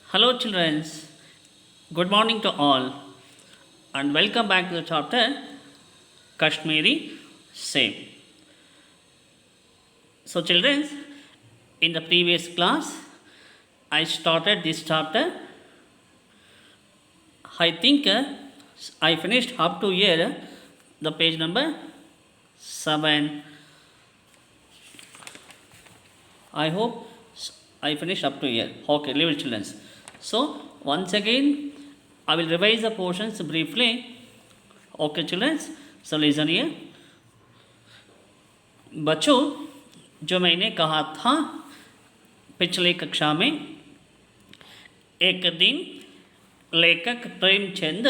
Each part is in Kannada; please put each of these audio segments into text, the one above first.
Hello, children. Good morning to all, and welcome back to the chapter Kashmiri Same. So, children, in the previous class, I started this chapter. I think I finished up to here, the page number 7. I hope I finished up to here. Okay, little children. So, once again, I will revise the portions briefly. Okay, children. So, listen here. बच्चों, जो मैंने कहा था पिछले कक्षा में, एक दिन लेखक प्रेमचंद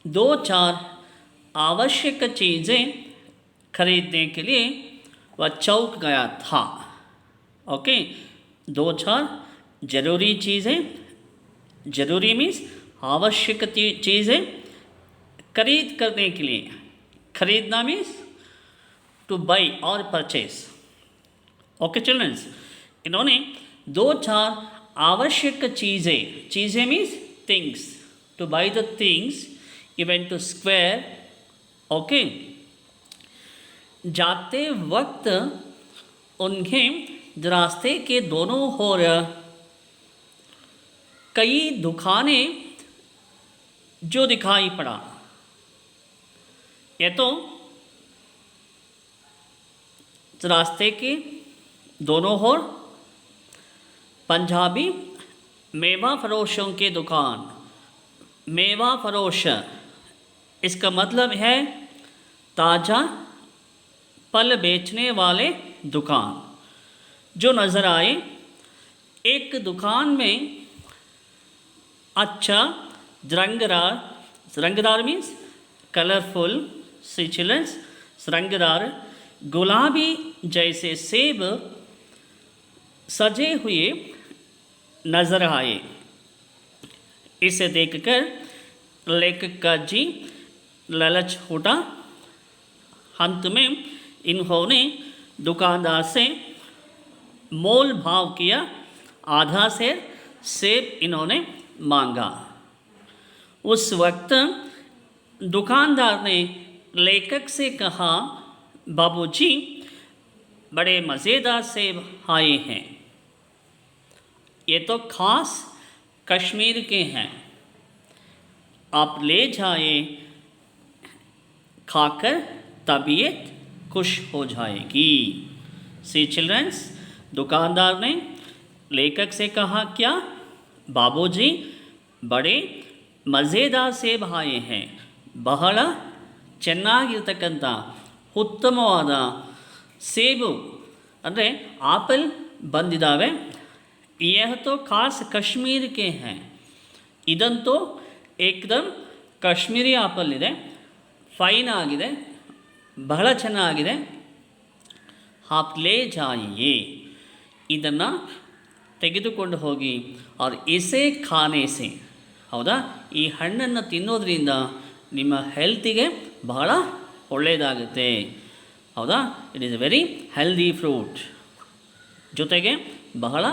दो चार आवश्यक चीज़ें खरीदने के लिए वह चौक गया था. ओके, दो चार ज़रूरी चीज़ें, ज़रूरी मीन्स आवश्यक चीज़ें खरीद करने के लिए, खरीदना मीन्स टू बाई और परचेज. ओके चिल्ड्रंस, इन्होंने दो चार आवश्यक चीज़ें, चीज़ें means things, to buy the things even to square. Okay, जाते वक्त उन्हें रास्ते के दोनों ओर कई दुकानें जो दिखाई पड़ा. ये तो रास्ते के दोनों ओर पंजाबी मेवा फरोशों की दुकान. मेवा फरोश, इसका मतलब है ताज़ा फल बेचने वाले दुकान, जो नज़र आए. एक दुकान में अच्छा रंगदार मीन्स कलरफुल, सी चिल्ड्रंस, रंगदार गुलाबी जैसे सेब सजे हुए नज़र आए. इसे देखकर लेखक का जी ललच उठा. अंत में इन्होंने दुकानदार से मोल भाव किया. आधा सेब इन्होंने मांगा. उस वक्त दुकानदार ने लेखक से कहा, बाबूजी, बड़े मज़ेदार सेब आए हैं. ये तो ख़ास कश्मीर के हैं, आप ले जाए, खाकर तबीयत खुश हो जाएगी. सी चिल्ड्रंस, दुकानदार ने लेखक से कहा, क्या बाबूजी, बड़े मज़ेदार सेब आए हैं, ಬಹಳ ಚೆನ್ನಾಗಿರ್ತಕ್ಕಂಥ ಉತ್ತಮವಾದ ಸೇಬು ಅಂದರೆ ಆಪಲ್ ಬಂದಿದ್ದಾವೆ. ಯಹ ತೋ ಖಾಸ್ ಕಾಶ್ಮೀರ್ ಕೆ ಹೈ, ಇದಂತೂ ಏಕದಮ್ ಕಾಶ್ಮೀರಿ ಆಪಲ್ ಇದೆ, ಫೈನ್ ಆಗಿದೆ, ಬಹಳ ಚೆನ್ನಾಗಿದೆ. ಆಪ್ ಲೇ ಜಾಯಿಯೇ, ಇದನ್ನು ತೆಗೆದುಕೊಂಡು ಹೋಗಿ. और इसे खाने से, ಹೌದಾ, ಈ ಹಣ್ಣನ್ನು ತಿನ್ನೋದ್ರಿಂದ ನಿಮ್ಮ ಹೆಲ್ತಿಗೆ ಬಹಳ ಒಳ್ಳೆಯದಾಗುತ್ತೆ. ಹೌದಾ, it is A very healthy fruit. ಜೊತೆಗೆ ಬಹಳ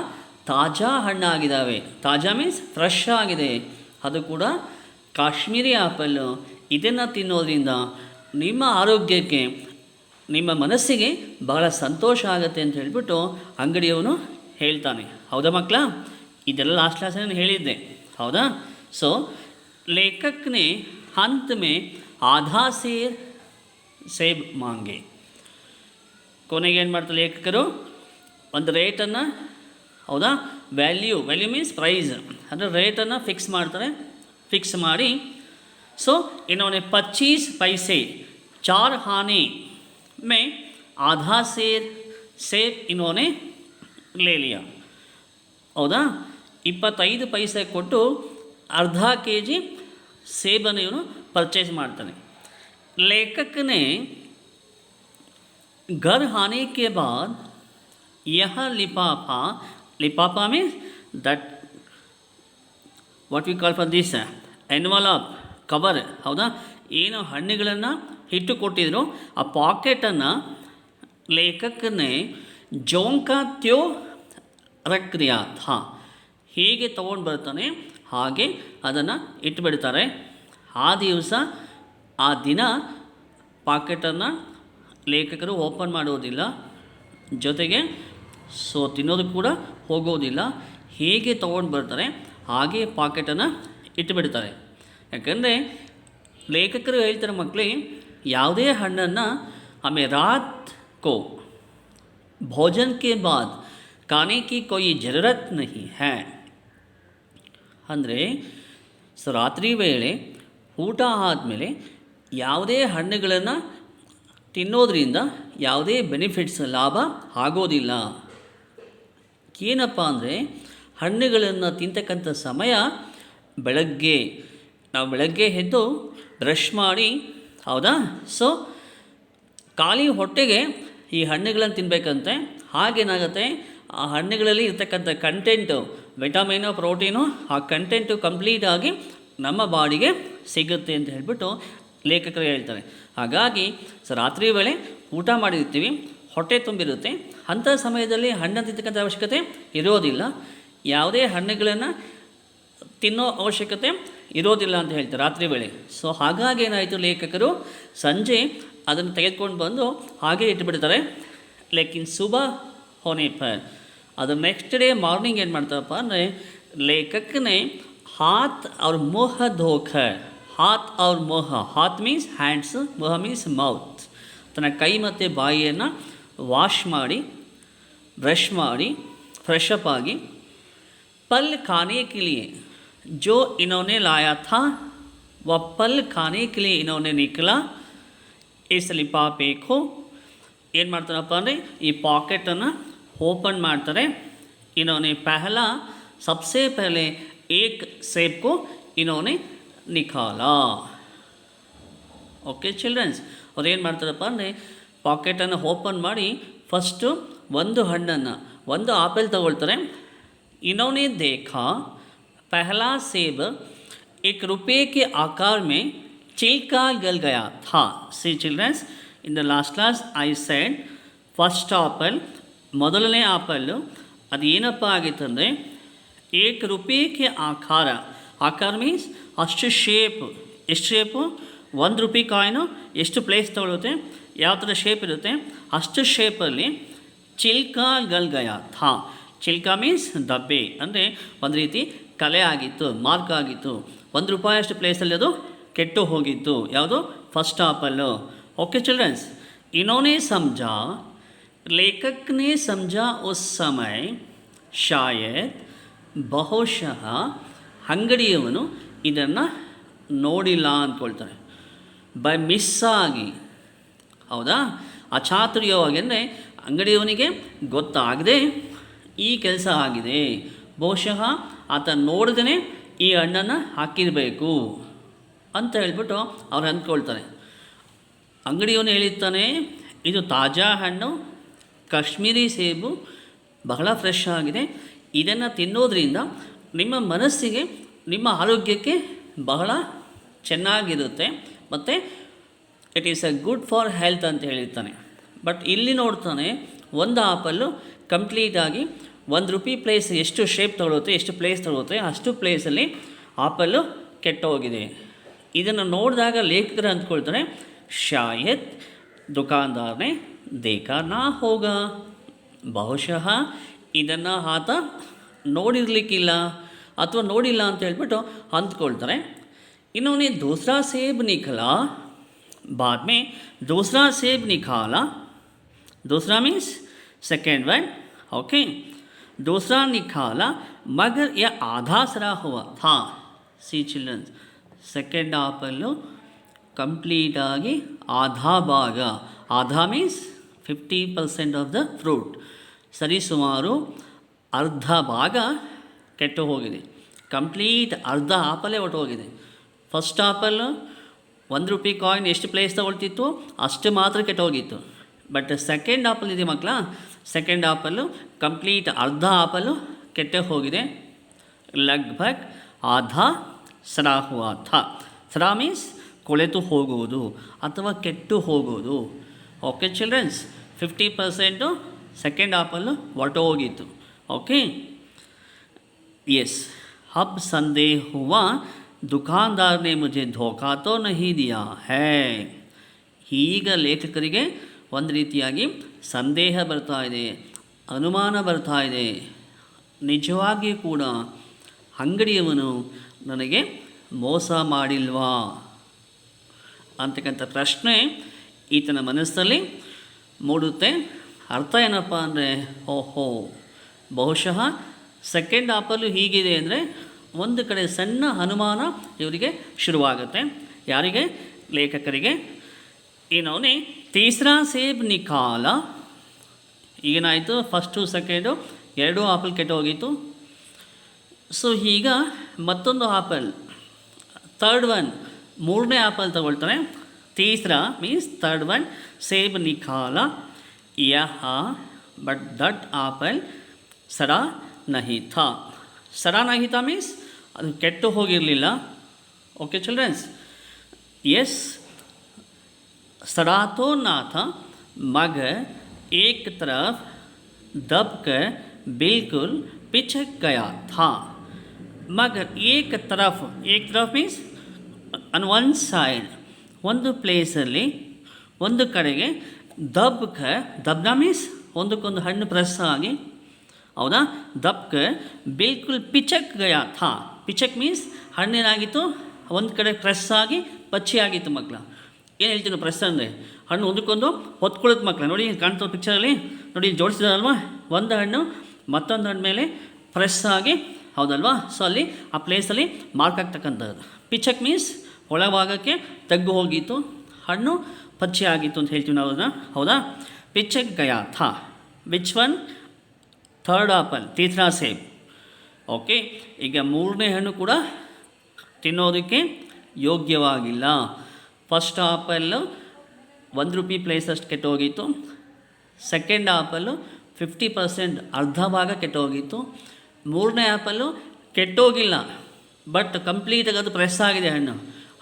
ತಾಜಾ ಹಣ್ಣಾಗಿದ್ದಾವೆ. ತಾಜಾ ಮೀನ್ಸ್ ಫ್ರೆಶ್ ಆಗಿದೆ, ಅದು ಕೂಡ ಕಾಶ್ಮೀರಿ ಆಪಲ್ಲು. ಇದನ್ನು ತಿನ್ನೋದ್ರಿಂದ ನಿಮ್ಮ ಆರೋಗ್ಯಕ್ಕೆ, ನಿಮ್ಮ ಮನಸ್ಸಿಗೆ ಬಹಳ ಸಂತೋಷ ಆಗುತ್ತೆ ಅಂತ ಹೇಳಿಬಿಟ್ಟು ಅಂಗಡಿಯವನು ಹೇಳ್ತಾನೆ. ಹೌದಾ ಮಕ್ಕಳ, ಇದೆಲ್ಲ ಲಾಸ್ಟ್ ಕ್ಲಾಸಲ್ಲಿ ಹೇಳಿದ್ದೆ. ಹೌದಾ. सो लेखक ने अंत में आधा सेब मांगे. ಕೊನೆಗೆ ಏನು ಮಾಡ್ತಾರೆ ಲೇಖಕರು, ಒಂದು ರೇಟನ್ನು, ಹೌದಾ, ವ್ಯಾಲ್ಯೂ ಮೀನ್ಸ್ ಪ್ರೈಸ್, ಅಂದರೆ ರೇಟನ್ನು ಫಿಕ್ಸ್ ಮಾಡ್ತಾರೆ. ಫಿಕ್ಸ್ ಮಾಡಿ सो इन्होंने 25 पैसे 4 आने में आधा सेब इन्होंने ले लिया. ಹೌದಾ, 25 पैसे ಕೊಟ್ಟು अर्ध के जी सेबನ್ನು ಇವನು परचेज ಮಾಡ್ತಾನೆ. लेखक ने घर आने के बाद यह लिफाफा में that what we call for this envelope cover, ಹೌದಾ, ಏನು ಹಣ್ಣುಗಳನ್ನು ಇಟ್ಟು ಕೊಟ್ಟಿದ್ರು ಆ ಪಾಕೆಟನ್ನು लेखक ने जोंका त्यो रख दिया था. ಹೇಗೆ ತೊಗೊಂಡು ಬರ್ತಾನೆ ಹಾಗೆ ಅದನ್ನು ಇಟ್ಬಿಡ್ತಾರೆ. ಆ ದಿವಸ ಆ ದಿನ ಪಾಕೆಟನ್ನು ಲೇಖಕರು ಓಪನ್ ಮಾಡೋದಿಲ್ಲ, ಜೊತೆಗೆ ತಿನ್ನೋದು ಕೂಡ ಹೋಗೋದಿಲ್ಲ. ಹೇಗೆ ತೊಗೊಂಡು ಬರ್ತಾರೆ ಹಾಗೆ ಪಾಕೆಟನ್ನು ಇಟ್ಟುಬಿಡ್ತಾರೆ. ಯಾಕಂದರೆ ಲೇಖಕರು ಹೇಳ್ತಾರೆ ಮಕ್ಕಳೇ, ಯಾವುದೇ ಹಣ್ಣನ್ನು ಹमें रात को भोजन के बाद खाने की कोई ज़रूरत नहीं है. ಅಂದರೆ ರಾತ್ರಿ ವೇಳೆ ಊಟ ಆದಮೇಲೆ ಯಾವುದೇ ಹಣ್ಣುಗಳನ್ನು ತಿನ್ನೋದ್ರಿಂದ ಯಾವುದೇ ಬೆನಿಫಿಟ್ಸ್ ಲಾಭ ಆಗೋದಿಲ್ಲ. ಏನಪ್ಪ ಅಂದರೆ ಹಣ್ಣುಗಳನ್ನು ತಿಂತಕ್ಕಂಥ ಸಮಯ ಬೆಳಗ್ಗೆ, ನಾವು ಬೆಳಗ್ಗೆ ಎದ್ದು ಬ್ರಷ್ ಮಾಡಿ, ಹೌದಾ, ಖಾಲಿ ಹೊಟ್ಟೆಗೆ ಈ ಹಣ್ಣುಗಳನ್ನು ತಿನ್ನಬೇಕಂತೆ. ಹಾಗೇನಾಗುತ್ತೆ, ಆ ಹಣ್ಣುಗಳಲ್ಲಿ ಇರ್ತಕ್ಕಂಥ ಕಂಟೆಂಟು, ವಿಟಮಿನು, ಪ್ರೋಟೀನು, ಆ ಕಂಟೆಂಟು ಕಂಪ್ಲೀಟಾಗಿ ನಮ್ಮ ಬಾಡಿಗೆ ಸಿಗುತ್ತೆ ಅಂತ ಹೇಳ್ಬಿಟ್ಟು ಲೇಖಕರು ಹೇಳ್ತಾರೆ. ಹಾಗಾಗಿ ರಾತ್ರಿ ವೇಳೆ ಊಟ ಮಾಡಿರ್ತೀವಿ, ಹೊಟ್ಟೆ ತುಂಬಿರುತ್ತೆ, ಅಂಥ ಸಮಯದಲ್ಲಿ ಹಣ್ಣು ತಿಂತಕ್ಕಂಥ ಅವಶ್ಯಕತೆ ಇರೋದಿಲ್ಲ, ಯಾವುದೇ ಹಣ್ಣುಗಳನ್ನು ತಿನ್ನೋ ಅವಶ್ಯಕತೆ ಇರೋದಿಲ್ಲ ಅಂತ ಹೇಳ್ತಾರೆ ರಾತ್ರಿ ವೇಳೆ. ಹಾಗಾಗಿ ಏನಾಯಿತು, ಲೇಖಕರು ಸಂಜೆ ಅದನ್ನು ತೆಗೆದುಕೊಂಡು ಬಂದು ಹಾಗೆ ಇಟ್ಬಿಡ್ತಾರೆ. ಲೇಕಿನ್ ಸುಬಹ ಹೋನೆ ಪರ್, ಅದು ನೆಕ್ಸ್ಟ್ ಡೇ ಮಾರ್ನಿಂಗ್ ಏನು ಮಾಡ್ತಾರಪ್ಪ ಅಂದರೆ ಲೇಖಕನೇ ಹಾತ್ ಅವ್ರ ಮುಹ ಧೋಕರ್, ಹಾತ್ ಅವ್ರ ಮುಹ, ಹಾತ್ ಮೀನ್ಸ್ ಹ್ಯಾಂಡ್ಸ್, ಮುಹ ಮೀನ್ಸ್ ಮೌತ್, ತನ್ನ ಕೈ ಮತ್ತು ಬಾಯಿಯನ್ನು ವಾಶ್ ಮಾಡಿ, ಬ್ರಷ್ ಮಾಡಿ, ಫ್ರೆಶ್ ಅಪ್ ಆಗಿ, पल खाने के लिए जो इन्होंने लाया था वह पल खाने के लिए इन्होंने निकला. इस लिफाफे को ಏನು ಮಾಡ್ತಾರಪ್ಪ ಅಂದರೆ ಈ ಪಾಕೆಟನ್ನು ಓಪನ್ ಮಾಡ್ತಾರೆ. इन्होंने पहला सबसे पहले एक सेब को इन्होंने निकाला. ಓಕೆ ಚಿಲ್ಡ್ರನ್ಸ್, ಅವ್ರು ಏನು ಮಾಡ್ತಾರಪ್ಪ ಅಂದರೆ ಪಾಕೆಟನ್ನು ಓಪನ್ ಮಾಡಿ ಫಸ್ಟು ಒಂದು ಹಣ್ಣನ್ನು, ಒಂದು ಆಪಲ್ ತಗೊಳ್ತಾರೆ. इन्होंने देखा पहला सेब ₹1 के आकार में छिलका गल गया था. See childrens, in the last class I said first apple, ಮೊದಲನೇ ಆಪಲ್ಲು ಅದು ಏನಪ್ಪ ಆಗಿತ್ತಂದರೆ ₹1 के ಆಕಾರ, ಆಕಾರ ಮೀನ್ಸ್ ಅಷ್ಟು ಶೇಪು. ಎಷ್ಟು ಶೇಪು? ₹1 ಕಾಯಿನು ಎಷ್ಟು ಪ್ಲೇಸ್ ತಗೊಳುತ್ತೆ, ಯಾವ ಥರ ಶೇಪ್ ಇರುತ್ತೆ ಅಷ್ಟು ಶೇಪಲ್ಲಿ ಚಿಲ್ಕಾ ಗಲ್ ಗಯ ಥಾ. ಚಿಲ್ಕಾ ಮೀನ್ಸ್ ದಬ್ಬೆ, ಅಂದರೆ ಒಂದು ರೀತಿ ಕಲೆ ಆಗಿತ್ತು, ಮಾರ್ಕ್ ಆಗಿತ್ತು. ₹1 ಅಷ್ಟು ಪ್ಲೇಸಲ್ಲಿ ಅದು ಕೆಟ್ಟು ಹೋಗಿತ್ತು. ಯಾವುದು? First apple. ओके चिल्ड्रंस, इन्होंने समझा, लेखक ने समझा उस समय शायद ಬಹುಶಃ ಅಂಗಡಿಯವನು ಇದನ್ನು ನೋಡಿಲ್ಲ ಅಂದ್ಕೊಳ್ತಾನೆ, ಬೈ ಮಿಸ್ಸಾಗಿ, ಹೌದಾ, ಅಚಾತುರ್ಯವಾಗಿ, ಅಂದರೆ ಅಂಗಡಿಯವನಿಗೆ ಗೊತ್ತಾಗದೆ ಈ ಕೆಲಸ ಆಗಿದೆ. ಬಹುಶಃ ಆತ ನೋಡ್ದೇ ಈ ಹಣ್ಣನ್ನು ಹಾಕಿರಬೇಕು ಅಂತ ಹೇಳ್ಬಿಟ್ಟು ಅವ್ರು ಅಂದ್ಕೊಳ್ತಾರೆ. ಅಂಗಡಿಯವನು ಹೇಳಿರ್ತಾನೆ, ಇದು ತಾಜಾ ಹಣ್ಣು, ಕಾಶ್ಮೀರಿ ಸೇಬು, ಬಹಳ ಫ್ರೆಶ್ ಆಗಿದೆ, ಇದನ್ನು ತಿನ್ನೋದ್ರಿಂದ ನಿಮ್ಮ ಮನಸ್ಸಿಗೆ, ನಿಮ್ಮ ಆರೋಗ್ಯಕ್ಕೆ ಬಹಳ ಚೆನ್ನಾಗಿರುತ್ತೆ, ಮತ್ತು it is a good for health ಅಂತ ಹೇಳಿರ್ತಾನೆ. ಬಟ್ ಇಲ್ಲಿ ನೋಡ್ತಾನೆ, ಒಂದು ಆಪಲ್ಲು ಕಂಪ್ಲೀಟಾಗಿ ₹1 ಪ್ಲೇಸ್ ಎಷ್ಟು ಶೇಪ್ ತಗೊಳುತ್ತೆ, ಎಷ್ಟು ಪ್ಲೇಸ್ ತಗೊಳುತ್ತೆ ಅಷ್ಟು ಪ್ಲೇಸಲ್ಲಿ ಆಪಲ್ಲು ಕೆಟ್ಟೋಗಿದೆ. ಇದನ್ನು ನೋಡಿದಾಗ ಲೇಖಕರು ಅಂದ್ಕೊಳ್ತಾರೆ, ಶಾಯದ್ ದುಕಾನ್ದಾರನೇ ದೇಖಾ ನಾ ಹೋಗ, ಬಹುಶಃ ಇದನ್ನು ಆತ ನೋಡಿರಲಿಕ್ಕಿಲ್ಲ ಅಥವಾ ನೋಡಿಲ್ಲ ಅಂತ ಹೇಳ್ಬಿಟ್ಟು ಅಂದ್ಕೊಳ್ತಾರೆ. इन्होंने दूसरा सेब निकाला, बाद में दूसरा सेब निकाला, दूसरा मीन्स सेकेंड वन, ओके, दूसरा निकाला मगर यह आधा सड़ा हुआ था. सी चिल्ड्रंस, सेकेंड ಆಪಲ್ಲು ಕಂಪ್ಲೀಟಾಗಿ ಆಧಾ ಭಾಗ, ಆಧಾ ಮೀನ್ಸ್ 50% ಆಫ್ ದ ಫ್ರೂಟ್, ಸರಿಸುಮಾರು ಅರ್ಧ ಭಾಗ ಕೆಟ್ಟು ಹೋಗಿದೆ. ಕಂಪ್ಲೀಟ್ ಅರ್ಧ ಆಪಲೇ ಹೊಟ್ಟು ಹೋಗಿದೆ. ಫಸ್ಟ್ ಆಪಲ್ಲು ₹1 ಕಾಯಿನ್ ಎಷ್ಟು ಪ್ಲೇಸ್ ತಗೊಳ್ತಿತ್ತು ಅಷ್ಟು ಮಾತ್ರ ಕೆಟ್ಟೋಗಿತ್ತು. ಬಟ್ ಸೆಕೆಂಡ್ ಆಪಲ್ ಇದೆ ಮಕ್ಕಳ, ಸೆಕೆಂಡ್ ಆಪಲ್ಲು ಕಂಪ್ಲೀಟ್ ಅರ್ಧ ಆಪಲ್ಲು ಕೆಟ್ಟೆ ಹೋಗಿದೆ. ಲಗ್ಭಗ್ ಆಧಾ ಸಡಾ ಹುವಾ ಥಾ. ಸಡಾ ಮೀನ್ಸ್ ಕೊಳೆತು ಹೋಗುವುದು ಅಥವಾ ಕೆಟ್ಟು ಹೋಗುವುದು. ಓಕೆ ಚಿಲ್ಡ್ರನ್ಸ್, 50% ಸೆಕೆಂಡ್ ಆಪಲ್ಲು ಹೊರಟು ಹೋಗಿತ್ತು. ಓಕೆ, यस, अब संदेह हुआ दुकानदार ने मुझे धोखा तो नहीं दिया है. ಈಗ ಲೇಖಕರಿಗೆ ಒಂದು ರೀತಿಯಾಗಿ ಸಂದೇಹ ಬರ್ತಾ ಇದೆ, ಅನುಮಾನ ಬರ್ತಾ ಇದೆ. ನಿಜವಾಗಿಯೂ ಕೂಡ ಅಂಗಡಿಯವನು ನನಗೆ ಮೋಸ ಮಾಡಿಲ್ವಾ ಅಂತಕ್ಕಂಥ ಪ್ರಶ್ನೆ ಈತನ ಮನಸ್ಸಲ್ಲಿ ಮೂಡುತ್ತೆ. ಅರ್ಥ ಏನಪ್ಪ ಅಂದರೆ, ಓಹೋ, ಬಹುಶಃ ಸೆಕೆಂಡ್ ಆಪಲ್ಲು ಹೀಗಿದೆ ಅಂದರೆ ಒಂದು ಕಡೆ ಸಣ್ಣ ಅನುಮಾನ ಇವರಿಗೆ ಶುರುವಾಗುತ್ತೆ. ಯಾರಿಗೆ? ಲೇಖಕರಿಗೆ. इन्होंने तीसरा सेब निकाला. ಈಗೇನಾಯಿತು, ಫಸ್ಟು ಸೆಕೆಂಡು ಎರಡೂ ಆಪಲ್ ಕೆಟ್ಟೋಗಿತ್ತು. ಸೊ ಈಗ ಮತ್ತೊಂದು ಆಪಲ್, ಥರ್ಡ್ ಒನ್, ಮೂರನೇ ಆಪಲ್ ತಗೊಳ್ತಾನೆ. ತೀಸ್ರಾ ಮೀನ್ಸ್ ಥರ್ಡ್ ಒನ್, ಸೇಬ್ ನಿಕಾಲ ಯಹ ಬಟ್ ದಟ್ ಆಪಲ್ ಸಡಾ ನಹಿ ಥಾ. ಸಡಾ ನಹಿ ಥಾ ಮೀನ್ಸ್ ಅದು ಕೆಟ್ಟು ಹೋಗಿರಲಿಲ್ಲ. ಓಕೆ ಚಿಲ್ಡ್ರನ್ಸ್, ಎಸ್, सड़ा तो ना था मगर एक तरफ दबकर बिल्कुल पिछक गया था. मगर एक तरफ मीन्स ऑन वन साइड, ಒಂದು ಪ್ಲೇಸಲ್ಲಿ ಒಂದು ಕಡೆಗೆ ದಬ್ನ ಮೀನ್ಸ್ ಒಂದಕ್ಕೊಂದು ಹಣ್ಣು ಪ್ರೆಸ್ ಆಗಿ, ಹೌದಾ, ದಬ್ಕ ಬಿಲ್ಕುಲ್ ಪಿಚಕ್ ಗಯಾ ಥಾ. ಪಿಚಕ್ ಮೀನ್ಸ್ ಹಣ್ಣೇನಾಗಿತ್ತು, ಒಂದು ಕಡೆ ಪ್ರೆಸ್ ಆಗಿ ಪಚ್ಚಿ ಆಗಿತ್ತು ಮಕ್ಕಳ. ಏನು ಹೇಳ್ತೀನಿ ಪ್ರೆಸ್ ಅಂದರೆ, ಹಣ್ಣು ಒಂದಕ್ಕೊಂದು ಹೊತ್ಕೊಳ್ಳುತ್ತೆ ಮಕ್ಕಳ. ನೋಡಿ ಕಾಣ್ತಾ ಪಿಕ್ಚರಲ್ಲಿ ನೋಡಿ, ಜೋಡಿಸಿದಾರಲ್ವಾ, ಒಂದು ಹಣ್ಣು ಮತ್ತೊಂದು ಹಣ್ಣು ಮೇಲೆ ಪ್ರೆಸ್ ಆಗಿ, ಹೌದಲ್ವಾ. ಸೊ ಅಲ್ಲಿ ಆ ಪ್ಲೇಸಲ್ಲಿ ಮಾರ್ಕ್ ಆಗ್ತಕ್ಕಂಥದ್ದು. ಪಿಚಕ್ ಮೀನ್ಸ್ ಒಳಭಾಗಕ್ಕೆ ತಗ್ಗು ಹೋಗಿತ್ತು, ಹಣ್ಣು ಪಚ್ಚೆ ಆಗಿತ್ತು ಅಂತ ಹೇಳ್ತೀವಿ ನಾವು ಅದನ್ನು, ಹೌದಾ. ಪಿಚಕ್ ಗಯಾ ಥಾ. Which one? ಥರ್ಡ್ ಆಪಲ್, ತೀಸರಾ ಸೇಬ್. ಓಕೆ, ಈಗ ಮೂರನೇ ಹಣ್ಣು ಕೂಡ ತಿನ್ನೋದಕ್ಕೆ ಯೋಗ್ಯವಾಗಿಲ್ಲ. ಫಸ್ಟ್ ಆಪಲ್ಲು ₹1 ಪ್ಲೇಸಷ್ಟು ಕೆಟ್ಟೋಗಿತ್ತು. ಸೆಕೆಂಡ್ ಆಪಲ್ಲು 50% ಅರ್ಧ ಭಾಗ ಕೆಟ್ಟೋಗಿತ್ತು. ಮೂರನೇ ಆಪಲ್ಲು ಕೆಟ್ಟೋಗಿಲ್ಲ, ಬಟ್ ಕಂಪ್ಲೀಟಾಗಿ ಅದು ಪ್ರೆಸ್ ಆಗಿದೆ.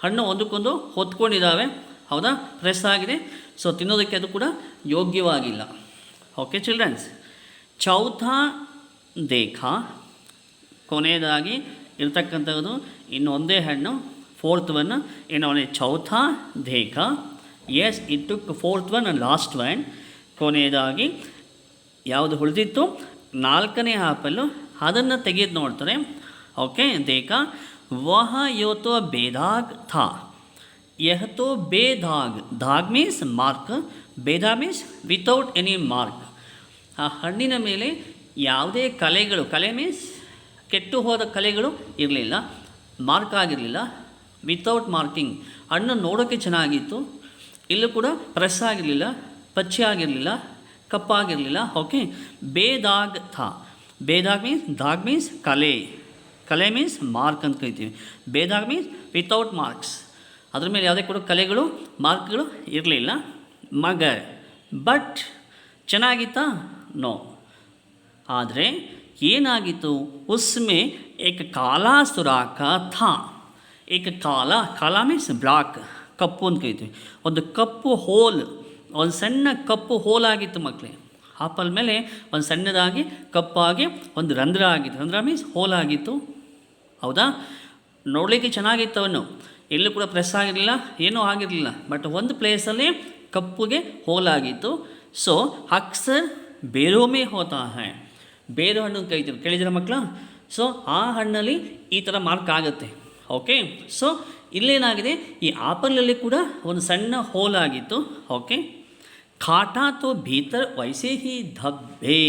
ಹಣ್ಣು ಒಂದಕ್ಕೊಂದು ಹೊತ್ಕೊಂಡಿದ್ದಾವೆ, ಹೌದಾ, ಪ್ರೆಸ್ ಆಗಿದೆ. ಸೊ ತಿನ್ನೋದಕ್ಕೆ ಅದು ಕೂಡ ಯೋಗ್ಯವಾಗಿಲ್ಲ. ಓಕೆ ಚಿಲ್ಡ್ರನ್ಸ್, ಚೌಥಾ ದೇಖಾ, ಕೊನೆಯದಾಗಿ ಇರ್ತಕ್ಕಂಥದ್ದು ಇನ್ನೊಂದೇ ಹಣ್ಣು, ಫೋರ್ತ್ ಒನ್. ಇನ್ನು ಚೌಥಾ ದೇಖಾ, yes, it took fourth one and last one. ಕೊನೆಯದಾಗಿ ಯಾವುದು ಉಳಿದಿತ್ತು, ನಾಲ್ಕನೇ ಆಪಲ್ಲು, ಅದನ್ನು ತೆಗೆದು ನೋಡ್ತಾರೆ. ಓಕೆ, ದೇಖಾ ವಹ ಯೋತೋ ಬೇದಾಗ್ ಥಾ. ಯಹ ತೋ ಬೇದಾಗ್, ದಾಗ್ ಮೀನ್ಸ್ ಮಾರ್ಕ್, ಬೇದಾ ಮೀನ್ಸ್ ವಿತೌಟ್ ಎನಿ ಮಾರ್ಕ್. ಆ ಹಣ್ಣಿನ ಮೇಲೆ ಯಾವುದೇ ಕಲೆ ಮೀನ್ಸ್ ಕೆಟ್ಟು ಹೋದ ಕಲೆಗಳು ಇರಲಿಲ್ಲ, ಮಾರ್ಕ್ ಆಗಿರಲಿಲ್ಲ. ವಿತೌಟ್ ಮಾರ್ಕಿಂಗ್, ಹಣ್ಣು ನೋಡೋಕ್ಕೆ ಚೆನ್ನಾಗಿತ್ತು. ಇಲ್ಲೂ ಕೂಡ ಪ್ರೆಸ್ ಆಗಿರಲಿಲ್ಲ, ಪಚ್ಚೆ ಆಗಿರಲಿಲ್ಲ, ಕಪ್ಪಾಗಿರಲಿಲ್ಲ. ಓಕೆ, ಬೇದಾಗ್ ಥಾ. ಬೇದಾಗ್ ಮೀನ್ಸ್, ದಾಗ್ ಮೀನ್ಸ್ ಕಲೆ ಮೀನ್ಸ್ ಮಾರ್ಕ್ ಅಂತ ಕರಿತೀವಿ. ಬೇದಾಗ್ ಮೀನ್ಸ್ ವಿತೌಟ್ ಮಾರ್ಕ್ಸ್, ಅದ್ರ ಮೇಲೆ ಯಾವುದೇ ಕೂಡ ಕಲೆಗಳು, ಮಾರ್ಕ್ಗಳು ಇರಲಿಲ್ಲ. ಮಗರ್, ಬಟ್ ಚೆನ್ನಾಗಿತ್ತಾ? ನೋ. ಆದರೆ ಏನಾಗಿತ್ತು, ಉಸ್ಮೆ ಏಕ ಕಾಲಾ ಸುರಾಖ ಥಾ. ಏಕ ಕಾಲ ಮೀನ್ಸ್ ಬ್ಲಾಕ್, ಕಪ್ಪು ಅಂತ ಕರಿತೀವಿ. ಒಂದು ಕಪ್ಪು ಹೋಲ್, ಒಂದು ಸಣ್ಣ ಕಪ್ಪು ಹೋಲ್ ಆಗಿತ್ತು ಮಕ್ಕಳೇ. ಆಪಲ್ ಮೇಲೆ ಒಂದು ಸಣ್ಣದಾಗಿ ಕಪ್ಪಾಗಿ ಒಂದು ರಂಧ್ರ ಆಗಿತ್ತು. ರಂಧ್ರ ಮೀನ್ಸ್ ಹೋಲ್ ಆಗಿತ್ತು, ಹೌದಾ. ನೋಡಲಿಕ್ಕೆ ಚೆನ್ನಾಗಿತ್ತು ಅವನು, ಎಲ್ಲೂ ಕೂಡ ಪ್ರೆಸ್ ಆಗಿರಲಿಲ್ಲ, ಏನೂ ಆಗಿರಲಿಲ್ಲ. ಬಟ್ ಒಂದು ಪ್ಲೇಸಲ್ಲಿ ಕಪ್ಪುಗೆ ಹೋಲ್ ಆಗಿತ್ತು. ಸೊ ಅಕ್ಸರ್ ಬೇರೋಮೆ ಹೋತಾ ಹೈ. ಬೇರು ಹಣ್ಣು ಅಂತ ಕರಿತೀವಿ, ಕೇಳಿದ್ರೆ ಮಕ್ಕಳ. ಸೊ ಆ ಹಣ್ಣಲ್ಲಿ ಈ ಥರ ಮಾರ್ಕ್ ಆಗುತ್ತೆ. ಓಕೆ, ಸೊ ಇಲ್ಲೇನಾಗಿದೆ, ಈ ಆಪಲಲ್ಲಿ ಕೂಡ ಒಂದು ಸಣ್ಣ ಹೋಲ್ ಆಗಿತ್ತು. ಓಕೆ, ಕಾಟಾ ತೋ ಭೀತರ್ ವೈಸೆ ಹಿ ಧಬ್ಬೆ.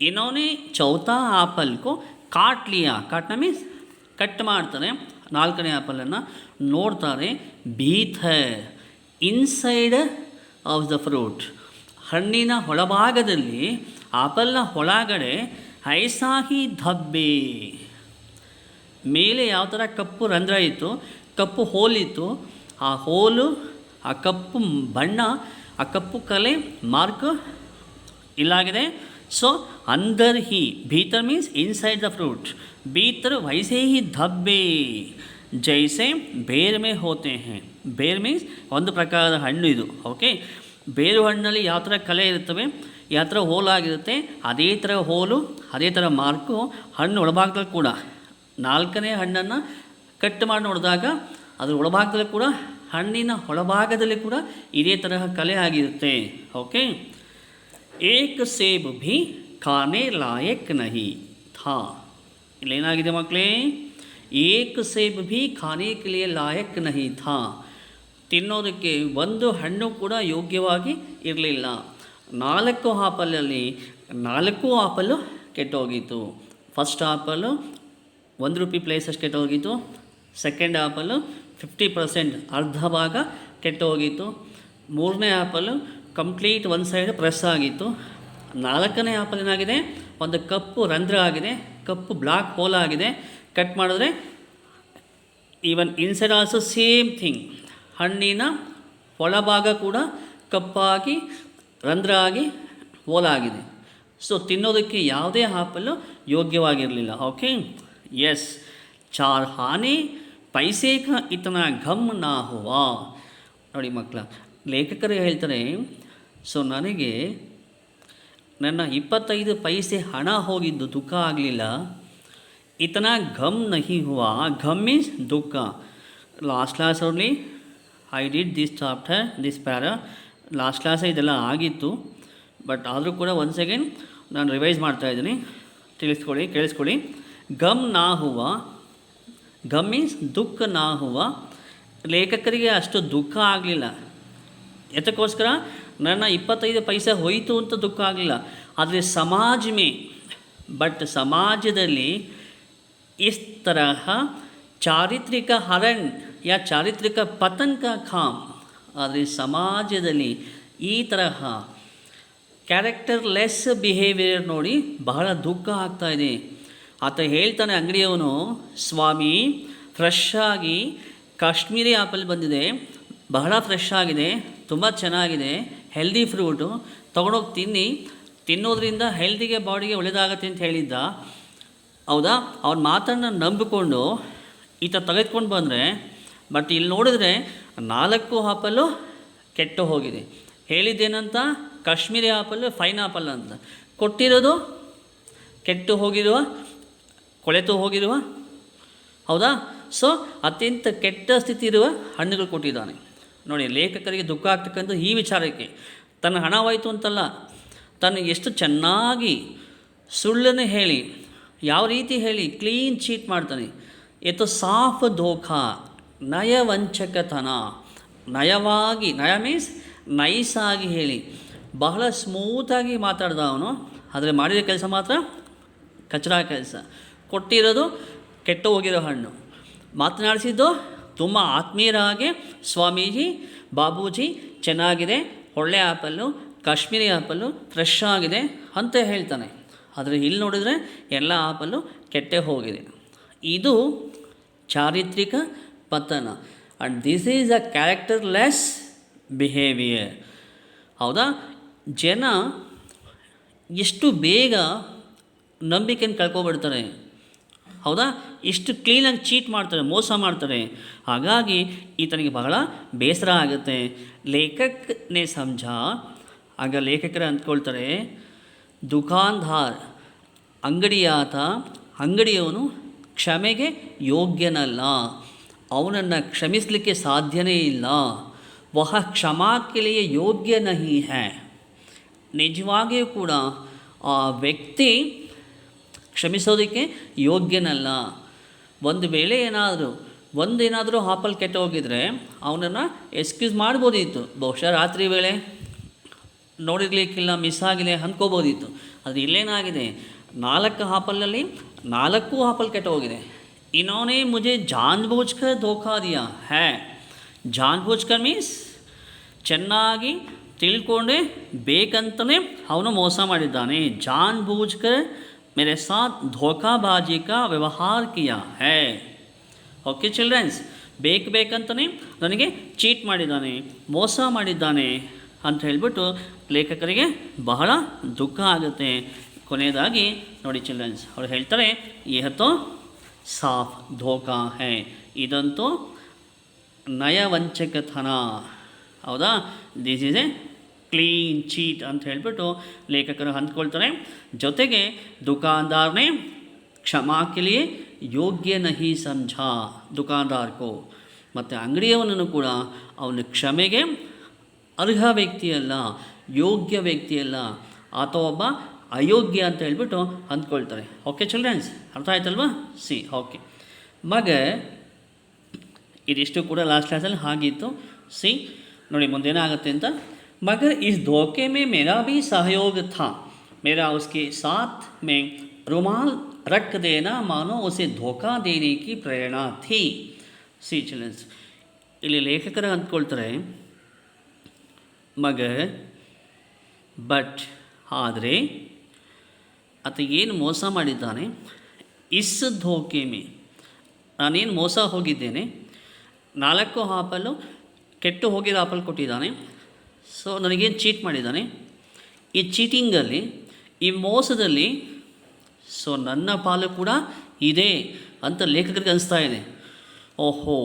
ಇನ್ಹೋನೆ ಚೌಥಾ ಆಪಲ್ ಕೋ ಕಾಟ್ ಲಿಯಾ. ಕಾಟ್ನ ಮೀನ್ಸ್ ಕಟ್ ಮಾಡ್ತಾರೆ. ನಾಲ್ಕನೇ ಆಪಲನ್ನು ನೋಡ್ತಾರೆ. ಭೀತರ್, ಇನ್ಸೈಡ್ ಆಫ್ ದ ಫ್ರೂಟ್, ಹಣ್ಣಿನ ಒಳಭಾಗದಲ್ಲಿ, ಆಪಲ್ನ ಒಳಗಡೆ ಐಸಾ ಹಿ ಧಬ್ಬೆ. ಮೇಲೆ ಯಾವ ಥರ ಕಪ್ಪು ರಂಧ್ರ ಇತ್ತು, ಕಪ್ಪು ಹೋಲಿತ್ತು, ಆ ಹೋಲು, ಆ ಕಪ್ಪು ಬಣ್ಣ, ಆ ಕಪ್ಪು ಕಲೆ ಮಾರ್ಕ್ ಇಲ್ಲಾಗಿದೆ. ಸೊ ಅಂದರ್ ಹಿ, ಭೀತರ್ ಮೀನ್ಸ್ ಇನ್ಸೈಡ್ ದ ಫ್ರೂಟ್, ಭೀತರ್ ವೈಸೆ ಹಿ ಧಬ್ಬೆ ಜೈಸೆ ಬೇರ್ ಮೇ ಹೋತೆ ಹೇ. ಬೇರ್ ಮೀನ್ಸ್ ಒಂದು ಪ್ರಕಾರದ ಹಣ್ಣು ಇದು. ಓಕೆ, ಬೇರು ಹಣ್ಣಲ್ಲಿ ಯಾವ ಥರ ಕಲೆ ಇರ್ತವೆ, ಯಾವ ಥರ ಹೋಲಾಗಿರುತ್ತೆ ಅದೇ ಥರ ಹೋಲು, ಅದೇ ಥರ ಮಾರ್ಕು ಹಣ್ಣು ಒಳಭಾಗದಲ್ಲಿ ಕೂಡ. 4ನೇ ಹಣ್ಣನ್ನು ಕಟ್ ಮಾಡಿ ನೋಡಿದಾಗ ಅದರ ಒಳಭಾಗದಲ್ಲಿ ಕೂಡ, ಹಣ್ಣಿನ ಒಳಭಾಗದಲ್ಲಿ ಕೂಡ ಇದೇ ತರಹ ಕಲೆ ಆಗಿರುತ್ತೆ. ಓಕೆ. ಏಕ್ ಸೇಬ್ ಭಿ ಖಾನೆ ಲಾಯಕ್ ನಹಿ ಥಾ. ಇಲ್ಲೇನಾಗಿದೆ ಮಕ್ಕಳೇ? ಏಕ್ ಸೇಬ್ ಭಿ ಖಾನೆ ಕೆ ಲಿಯೆ ಲಾಯಕ್ ನಹಿ ಥಾ. ತಿನ್ನೋದಕ್ಕೆ ಒಂದು ಹಣ್ಣು ಕೂಡ ಯೋಗ್ಯವಾಗಿ ಇರಲಿಲ್ಲ. 4 ಆಪಲಲ್ಲಿ 4 ಆಪಲ್ಲು ಕೆಟ್ಟೋಗಿತ್ತು. ಫಸ್ಟ್ ಆಪಲ್ಲು ₹1 ಪ್ಲೇಸಸ್ ಕೆಟ್ಟೋಗಿತ್ತು. ಸೆಕೆಂಡ್ ಆಪಲ್ಲು 50%, ಅರ್ಧ ಭಾಗ ಕೆಟ್ಟೋಗಿತ್ತು. 3ನೇ ಆಪಲ್ಲು ಕಂಪ್ಲೀಟ್ ಒಂದು ಸೈಡ್ ಪ್ರೆಸ್ ಆಗಿತ್ತು. 4ನೇ ಆಪಲ್ ಏನಾಗಿದೆ? ಒಂದು ಕಪ್ಪು ರಂಧ್ರ ಆಗಿದೆ, ಕಪ್ಪು ಬ್ಲಾಕ್ ಹೋಲ್ ಆಗಿದೆ. ಕಟ್ ಮಾಡಿದ್ರೆ even inside also same thing. ಹಣ್ಣಿನ ಒಳಭಾಗ ಕೂಡ ಕಪ್ಪಾಗಿ ರಂಧ್ರ ಆಗಿ ಹೋಲಾಗಿದೆ. ಸೊ ತಿನ್ನೋದಕ್ಕೆ ಯಾವುದೇ ಆಪಲ್ಲು ಯೋಗ್ಯವಾಗಿರಲಿಲ್ಲ. ಓಕೆ. ಎಸ್. 4 ಆನೆ ಪೈಸೆ ಕಾ ಇತನಾ ಘಮ್ ನಾ ಹುವಾ. ನೋಡಿ ಮಕ್ಕಳ, ಲೇಖಕರು ಹೇಳ್ತಾರೆ, ಸೊ ನನಗೆ ನನ್ನ 25 ಪೈಸೆ ಹಣ ಹೋಗಿದ್ದು ದುಃಖ ಆಗಲಿಲ್ಲ. ಇತನಾ ಘಮ್ ನಹಿ ಹುವಾ. ಘಮ್ ಮೀನ್ಸ್ ದುಃಖ. Last class only I did this chapter, this para. Last class ಇದೆಲ್ಲ ಆಗಿತ್ತು, ಬಟ್ ಆದರೂ ಕೂಡ ಒನ್ಸ್ ಅಗೇನ್ ನಾನು ರಿವೈಸ್ ಮಾಡ್ತಾಯಿದ್ದೀನಿ. ಕೇಳಿಸ್ಕೊಳ್ಳಿ. ಘಮ್ ನಾ ಹುವಾ. ಘಮ್ ಮೀನ್ಸ್ ದುಃಖ ನಾ ಹುವಾ. ಲೇಖಕರಿಗೆ ಅಷ್ಟು ದುಃಖ ಆಗಲಿಲ್ಲ. ಯಾತಕ್ಕೋಸ್ಕರ? ನನ್ನ 25 ಪೈಸೆ ಹೋಯಿತು ಅಂತ ದುಃಖ ಆಗಲಿಲ್ಲ. ಆದರೆ ಸಮಾಜ ಮೇ, ಬಟ್ ಸಮಾಜದಲ್ಲಿ ಇಸ್ ತರಹ ಚಾರಿತ್ರಿಕ ಹರಣ್ ಯಾ ಚಾರಿತ್ರಿಕ ಪತನ್ ಕಾ ಖಾಮ್. ಆದರೆ ಸಮಾಜದಲ್ಲಿ ಈ ತರಹ ಕ್ಯಾರೆಕ್ಟರ್ಲೆಸ್ ಬಿಹೇವಿಯರ್ ನೋಡಿ ಬಹಳ ದುಃಖ ಆಗ್ತಾಯಿದೆ. ಆತ ಹೇಳ್ತಾನೆ ಅಂಗಡಿಯವನು, ಸ್ವಾಮಿ ಫ್ರೆಶ್ ಆಗಿ ಕಾಶ್ಮೀರಿ ಆಪಲ್ ಬಂದಿದೆ, ಬಹಳ ಫ್ರೆಶ್ ಆಗಿದೆ, ತುಂಬ ಚೆನ್ನಾಗಿದೆ, ಹೆಲ್ದಿ ಫ್ರೂಟು, ತೊಗೊಂಡೋಗಿ ತಿನ್ನೋದ್ರಿಂದ ಹೆಲ್ದಿಗೆ ಬಾಡಿಗೆ ಒಳ್ಳೆಯದಾಗತ್ತೆ ಅಂತ ಹೇಳಿದ್ದ. ಹೌದಾ? ಅವ್ನ ಮಾತನ್ನು ನಂಬಿಕೊಂಡು ಈತ ತೆಗೆದುಕೊಂಡು ಬಂದರೆ, ಬಟ್ ಇಲ್ಲಿ ನೋಡಿದ್ರೆ 4 ಆಪಲ್ಲು ಕೆಟ್ಟು ಹೋಗಿದೆ. ಹೇಳಿದ್ದೇನಂತ? ಕಾಶ್ಮೀರಿ ಆಪಲ್ಲು ಫೈನ್ ಆಪಲ್ ಅಂತ. ಕೊಟ್ಟಿರೋದು ಕೆಟ್ಟು ಹೋಗಿರುವ, ಕೊಳೆತು ಹೋಗಿರುವ. ಹೌದಾ? ಸೊ ಅತ್ಯಂತ ಕೆಟ್ಟ ಸ್ಥಿತಿ ಇರುವ ಹಣ್ಣುಗಳು ಕೊಟ್ಟಿದ್ದಾನೆ. ನೋಡಿ, ಲೇಖಕರಿಗೆ ದುಃಖ ಆಗ್ತಕ್ಕಂಥ ಈ ವಿಚಾರಕ್ಕೆ. ತನ್ನ ಹಣ ಹೋಯಿತು ಅಂತಲ್ಲ, ತನ್ನ ಎಷ್ಟು ಚೆನ್ನಾಗಿ ಸುಳ್ಳನ್ನು ಹೇಳಿ, ಯಾವ ರೀತಿ ಹೇಳಿ ಕ್ಲೀನ್ ಚೀಟ್ ಮಾಡ್ತಾನೆ. ಎತ್ತು ಸಾಫ್ ಧೋಖಾ, ನಯವಂಚಕತನ. ನಯವಾಗಿ, ನಯ ಮೀನ್ಸ್ ನೈಸಾಗಿ ಹೇಳಿ, ಬಹಳ ಸ್ಮೂತಾಗಿ ಮಾತಾಡ್ದ ಅವನು. ಆದರೆ ಮಾಡಿದ ಕೆಲಸ ಮಾತ್ರ ಕಚರಾ ಕೆಲಸ. ಕೊಟ್ಟಿರೋದು ಕೆಟ್ಟು ಹೋಗಿರೋ ಹಣ್ಣು, ಮಾತನಾಡಿಸಿದ್ದು ತುಂಬ ಆತ್ಮೀಯರಾಗಿ, ಸ್ವಾಮೀಜಿ, ಬಾಬೂಜಿ ಚೆನ್ನಾಗಿದೆ, ಒಳ್ಳೆ ಆಪಲ್ಲು, ಕಾಶ್ಮೀರಿ ಆಪಲ್ಲು, ಫ್ರೆಶ್ ಆಗಿದೆ ಅಂತ ಹೇಳ್ತಾನೆ. ಆದರೆ ಇಲ್ಲಿ ನೋಡಿದರೆ ಎಲ್ಲ ಆಪಲ್ಲು ಕೆಟ್ಟೇ ಹೋಗಿದೆ. ಇದು ಚಾರಿತ್ರಿಕ ಪತನ. And this is a characterless behaviour. ಹೌದಾ? ಜನ ಎಷ್ಟು ಬೇಗ ನಂಬಿಕೆಯನ್ನು ಕಳ್ಕೊಬಿಡ್ತಾರೆ. ಹೌದಾ? ಇಷ್ಟು ಕ್ಲೀನಾಗಿ ಚೀಟ್ ಮಾಡ್ತಾರೆ, ಮೋಸ ಮಾಡ್ತಾರೆ. ಹಾಗಾಗಿ ಈತನಿಗೆ ಬಹಳ ಬೇಸರ ಆಗುತ್ತೆ. ಲೇಖಕನೇ ಸಮझा. ಆಗ ಲೇಖಕರೇ ಅಂದ್ಕೊಳ್ತಾರೆ, ದುಕಾನ್ದಾರ್, ಅಂಗಡಿಯವನು ಕ್ಷಮೆಗೆ ಯೋಗ್ಯನಲ್ಲ, ಅವನನ್ನು ಕ್ಷಮಿಸಲಿಕ್ಕೆ ಸಾಧ್ಯನೇ ಇಲ್ಲ. ವಹ ಕ್ಷಮಾ ಕೆ ಲಿಯೆ ಯೋಗ್ಯ ನಹಿ ಹೈ. ನಿಜವಾಗಿಯೂ ಕೂಡ ಆ ವ್ಯಕ್ತಿ ಕ್ಷಮಿಸೋದಕ್ಕೆ ಯೋಗ್ಯನಲ್ಲ. ಒಂದು ವೇಳೆ ಏನಾದರೂ ಆಪಲ್ ಕೆಟ್ಟು ಹೋಗಿದ್ರೆ ಅವನನ್ನು ಎಕ್ಸ್ಕ್ಯೂಸ್ ಮಾಡ್ಬೋದಿತ್ತು. ಬಹುಶಃ ರಾತ್ರಿ ವೇಳೆ ನೋಡಿರ್ಲಿಕ್ಕಿಲ್ಲ, ಮಿಸ್ ಆಗಿದೆ ಅಂದ್ಕೋಬೋದಿತ್ತು. ಆದರೆ ಇಲ್ಲೇನಾಗಿದೆ, 4 ಆಪಲಲ್ಲಿ 4 ಆಪಲ್ ಕೆಟ್ಟು ಹೋಗಿದೆ. ಇನ್ಹೋನೆ ಮುझे जानबूझकर धोखा दिया है. जानबूझकर ಮೀನ್ಸ್ ಚೆನ್ನಾಗಿ ತಿಳ್ಕೊಂಡೆ ಬೇಕಂತಲೇ ಅವನು ಮೋಸ ಮಾಡಿದ್ದಾನೆ. जानबूझकर मेरे साथ धोखाबाजी का व्यवहार किया है. ಓಕೆ ಚಿಲ್ಡ್ರನ್ಸ್, ಬೇಕಂತಲೇ ನನಗೆ ಚೀಟ್ ಮಾಡಿದ್ದಾನೆ, ಮೋಸ ಮಾಡಿದ್ದಾನೆ ಅಂತ ಹೇಳಿಬಿಟ್ಟು ಲೇಖಕರಿಗೆ ಬಹಳ ದುಃಖ ಆಗುತ್ತೆ. ಕೊನೆಯದಾಗಿ ನೋಡಿ ಚಿಲ್ಡ್ರನ್ಸ್, ಅವ್ರು ಹೇಳ್ತಾರೆ, ಯಹ ತೋ ಸಾಫ್ ಧೋಖಾ ಹೈ. ಇದಂತೂ ನಯವಂಚಕತನ. ಹೌದಾ? This is A clean chit ಅಂತ ಹೇಳಿಬಿಟ್ಟು ಲೇಖಕರು ಅಂದ್ಕೊಳ್ತಾರೆ. ಜೊತೆಗೆ ದುಕಾನ್ದಾರ್ನೇ ಕ್ಷಮಾ ಕೆ ಲಿಯೆ ಯೋಗ್ಯ ನಹಿ ಸಮझा ದುಕಾನ್ದಾರ್ ಕೋ, ಮತ್ತು ಅಂಗಡಿಯವನನ್ನು ಕೂಡ ಅವನ ಕ್ಷಮೆಗೆ ಅರ್ಹ ವ್ಯಕ್ತಿಯಲ್ಲ, ಯೋಗ್ಯ ವ್ಯಕ್ತಿಯಲ್ಲ, ಆತ ಒಬ್ಬ ಅಯೋಗ್ಯ ಅಂತ ಹೇಳ್ಬಿಟ್ಟು ಅಂದ್ಕೊಳ್ತಾರೆ. ಓಕೆ ಚಿಲ್ಡ್ರನ್ಸ್, ಅರ್ಥ ಆಯ್ತಲ್ವಾ? ಸಿ ಓಕೆ ಮಗ ಇದಿಷ್ಟು ಕೂಡ ಲಾಸ್ಟ್ ಕ್ಲಾಸಲ್ಲಿ ಹಾಗಿತ್ತು. ಸಿ ನೋಡಿ ಮುಂದೇನಾಗುತ್ತೆ ಅಂತ. मगर इस धोखे में मेरा भी सहयोग था, मेरा उसके साथ में रुमाल रख देना मानो उसे धोखा देने की प्रेरणा थी. ಸಿ ಚಿಲ್ಡ್ರನ್ಸ್, ಇಲ್ಲಿ ಲೇಖಕರು ಅಂದ್ಕೊಳ್ತಾರೆ ಮಗ ಬಟ್ ಆದರೆ ಆತ ಏನು ಮೋಸ ಮಾಡಿದ್ದಾನೆ, ಇಸ್ ಧೋಕೆ ಮೇ ನಾನೇನು ಮೋಸ ಹೋಗಿದ್ದೇನೆ, 4 ಆಪಲ್ಲು ಕೆಟ್ಟು ಹೋಗಿರೋ ಆಪಲ್ ಕೊಟ್ಟಿದ್ದಾನೆ. ಸೊ ನನಗೇನು ಚೀಟ್ ಮಾಡಿದ್ದಾನೆ, ಈ ಚೀಟಿಂಗಲ್ಲಿ, ಈ ಮೋಸದಲ್ಲಿ ಸೊ ನನ್ನ ಪಾಲು ಕೂಡ ಇದೆ ಅಂತ ಲೇಖಕರಿಗೆ ಅನಿಸ್ತಾ ಇದೆ. ಓಹೋ,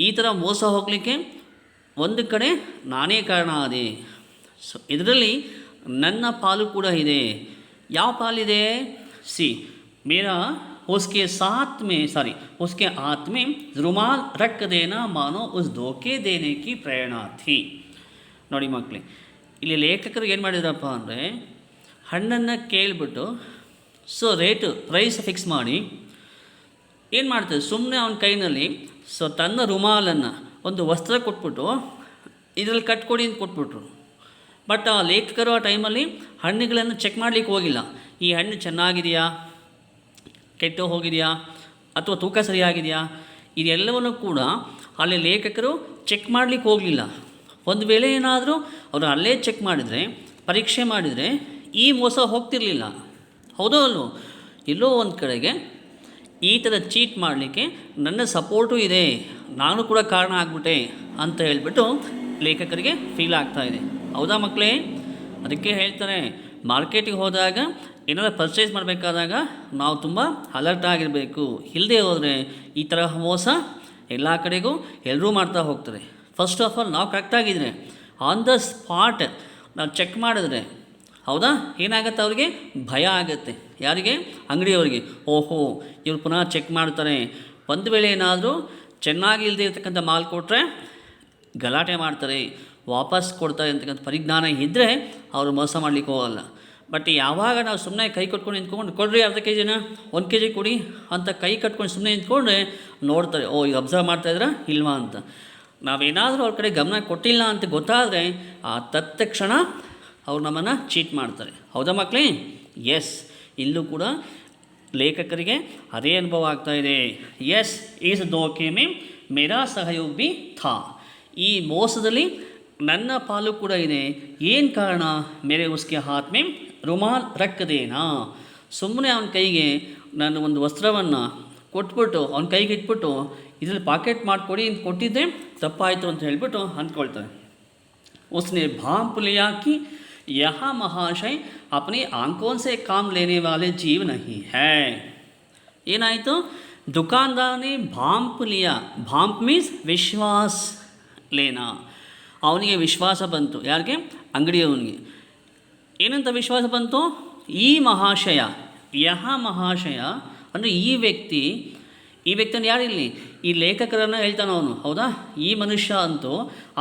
ಈ ಥರ ಮೋಸ ಹೋಗಲಿಕ್ಕೆ ಒಂದು ಕಡೆ ನಾನೇ ಕಾರಣ ಆದೆ, ಸೊ ಇದರಲ್ಲಿ ನನ್ನ ಪಾಲು ಕೂಡ ಇದೆ. ಯಾವ ಪಾಲಿದೆ? ಸಿ ಮೇರಾ उसके साथ में उसके हाथ में रुमाल रख देना मानो उस धोखे देने की प्रेरणा थी. ನೋಡಿ ಮಕ್ಕಳೇ, ಇಲ್ಲಿ ಲೇಖಕರು ಏನು ಮಾಡಿದ್ರಪ್ಪ ಅಂದರೆ ಹಣ್ಣನ್ನು ಕೇಳಿಬಿಟ್ಟು ಸೊ ಪ್ರೈಸ್ ಫಿಕ್ಸ್ ಮಾಡಿ ಏನು ಮಾಡ್ತಾರೆ, ಸುಮ್ಮನೆ ಅವನ ಕೈನಲ್ಲಿ ಸೊ ತನ್ನ ರುಮಾಲನ್ನು ಒಂದು ವಸ್ತ್ರ ಕೊಟ್ಬಿಟ್ಟು ಇದರಲ್ಲಿ ಕಟ್ಕೊಡಿ ಅಂತ ಕೊಟ್ಬಿಟ್ರು. ಬಟ್ ಆ ಲೇಖಕರು ಆ ಟೈಮಲ್ಲಿ ಹಣ್ಣುಗಳನ್ನು ಚೆಕ್ ಮಾಡಲಿಕ್ಕೆ ಹೋಗಿಲ್ಲ. ಈ ಹಣ್ಣು ಚೆನ್ನಾಗಿದೆಯಾ, ಕೆಟ್ಟು ಹೋಗಿದೆಯಾ, ಅಥವಾ ತೂಕ ಸರಿಯಾಗಿದೆಯಾ, ಇದೆಲ್ಲವನ್ನು ಕೂಡ ಅಲ್ಲಿ ಲೇಖಕರು ಚೆಕ್ ಮಾಡಲಿಕ್ಕೆ ಹೋಗಲಿಲ್ಲ. ಒಂದು ವೇಳೆ ಏನಾದರೂ ಅವರು ಅಲ್ಲೇ ಚೆಕ್ ಮಾಡಿದರೆ, ಪರೀಕ್ಷೆ ಮಾಡಿದರೆ ಈ ಮೋಸ ಹೋಗ್ತಿರಲಿಲ್ಲ. ಹೌದೋ ಅಲ್ಲೋ? ಎಲ್ಲೋ ಒಂದು ಕಡೆಗೆ ಈ ಥರ ಚೀಟ್ ಮಾಡಲಿಕ್ಕೆ ನನ್ನ ಸಪೋರ್ಟು ಇದೆ, ನಾನು ಕೂಡ ಕಾರಣ ಆಗಿಬಿಟ್ಟೆ ಅಂತ ಹೇಳಿಬಿಟ್ಟು ಲೇಖಕರಿಗೆ ಫೀಲ್ ಆಗ್ತಾಯಿದೆ. ಹೌದಾ ಮಕ್ಕಳೇ? ಅದಕ್ಕೆ ಹೇಳ್ತಾರೆ, ಮಾರ್ಕೆಟಿಗೆ ಹೋದಾಗ ಏನಾದರೂ ಪರ್ಚೇಸ್ ಮಾಡಬೇಕಾದಾಗ ನಾವು ತುಂಬ ಅಲರ್ಟ್ ಆಗಿರಬೇಕು. ಇಲ್ಲದೆ ಹೋದರೆ ಈ ತರಹ ಮೋಸ ಎಲ್ಲ ಕಡೆಗೂ ಎಲ್ಲರೂ ಮಾಡ್ತಾ ಹೋಗ್ತಾರೆ. ಫಸ್ಟ್ ಆಫ್ ಆಲ್ ನಾವು ಕರೆಕ್ಟಾಗಿದ್ದರೆ ಆನ್ ದ ಸ್ಪಾಟ್ ನಾವು ಚೆಕ್ ಮಾಡಿದ್ರೆ, ಹೌದಾ, ಏನಾಗುತ್ತೆ, ಅವ್ರಿಗೆ ಭಯ ಆಗುತ್ತೆ. ಯಾರಿಗೆ? ಅಂಗಡಿಯವರಿಗೆ. ಓಹೋ, ಇವ್ರು ಪುನಃ ಚೆಕ್ ಮಾಡ್ತಾರೆ. ಒಂದು ವೇಳೆ ಏನಾದರೂ ಚೆನ್ನಾಗಿ ಇಲ್ಲದೆ ಇರ್ತಕ್ಕಂಥ ಮಾಲ್ ಕೊಟ್ಟರೆ ಗಲಾಟೆ ಮಾಡ್ತಾರೆ, ವಾಪಸ್ ಕೊಡ್ತಾರೆ ಅಂತಕ್ಕಂಥ ಪರಿಜ್ಞಾನ ಇದ್ದರೆ ಅವರು ಮೋಸ ಮಾಡಲಿಕ್ಕೆ ಹೋಗಲ್ಲ. ಬಟ್ ಯಾವಾಗ ನಾವು ಸುಮ್ಮನೆ ಕೈ ಕಟ್ಕೊಂಡು ನಿಂತ್ಕೊಂಡು ಕೊಡ್ರಿ ಅರ್ಧ ಕೆ ಜಿನ 1 ಕೆ ಜಿ ಕೊಡಿ ಅಂತ ಕೈ ಕಟ್ಕೊಂಡು ಸುಮ್ಮನೆ ನಿಂತ್ಕೊಂಡ್ರೆ ನೋಡ್ತಾರೆ, ಓ ಈಗ ಅಬ್ಸರ್ವ್ ಮಾಡ್ತಾಯಿದ್ರಾ ಇಲ್ವಾ ಅಂತ. ನಾವೇನಾದರೂ ಅವ್ರ ಕಡೆ ಗಮನ ಕೊಟ್ಟಿಲ್ಲ ಅಂತ ಗೊತ್ತಾದರೆ ಆ ತತ್ಕ್ಷಣ ಅವ್ರು ನಮ್ಮನ್ನು ಚೀಟ್ ಮಾಡ್ತಾರೆ. ಹೌದಾ ಮಕ್ಕಳೇ? ಎಸ್, ಇಲ್ಲೂ ಕೂಡ ಲೇಖಕರಿಗೆ ಅದೇ ಅನುಭವ ಆಗ್ತಾಯಿದೆ. ಎಸ್, ಈಸ್ ಧೋಕೆ ಮೇ ಮೇರಾ ಸಹಯೋಗ್ ಭಿ ಥಾ, ಈ ಮೋಸದಲ್ಲಿ ನನ್ನ ಪಾಲು ಕೂಡ ಇದೆ. ಏನು ಕಾರಣ? ಮೇರೆ ಉಸ್ಕೆ ಹಾತ್ ಮೇ ರುಮಾಲ್ ರಕ್ ದೇನಾ, ಸುಮ್ಮನೆ ಅವನ ಕೈಗೆ ನಾನು ಒಂದು ವಸ್ತ್ರವನ್ನು ಕೊಟ್ಬಿಟ್ಟು ಅವನ ಕೈಗೆ ಇಟ್ಬಿಟ್ಟು ಇದರಲ್ಲಿ ಪಾಕೆಟ್ ಮಾಡಿಕೊಡಿ ಅಂತ ಕೊಟ್ಟಿದ್ದೆ ತಪ್ಪಾಯಿತು ಅಂತ ಹೇಳಿಬಿಟ್ಟು ಅಂದ್ಕೊಳ್ತಾರೆ. उसने भांप लिया कि यह महाशय अपनी आंखों से काम लेने वाले जीव नहीं है. ಏನಾಯಿತು? ದುಕಾನ್ದಾರನೇ ಭಾಂಪ್ ಲಿಯಾ. ಭಾಂಪ್ ಮೀನ್ಸ್ ವಿಶ್ವಾಸ ಲೇನಾ. ಅವನಿಗೆ ವಿಶ್ವಾಸ ಬಂತು. ಯಾರಿಗೆ? ಅಂಗಡಿಯವನಿಗೆ. ಏನಂತ ವಿಶ್ವಾಸ ಬಂತು? ಈ ಮಹಾಶಯ, ಯಹ ಮಹಾಶಯ ಅಂದರೆ ಈ ವ್ಯಕ್ತಿಯನ್ನು ಯಾರಿಲ್ಲಿ? ಈ ಲೇಖಕರನ್ನು ಹೇಳ್ತಾನೆ ಅವನು. ಹೌದಾ? ಈ ಮನುಷ್ಯ ಅಂತೂ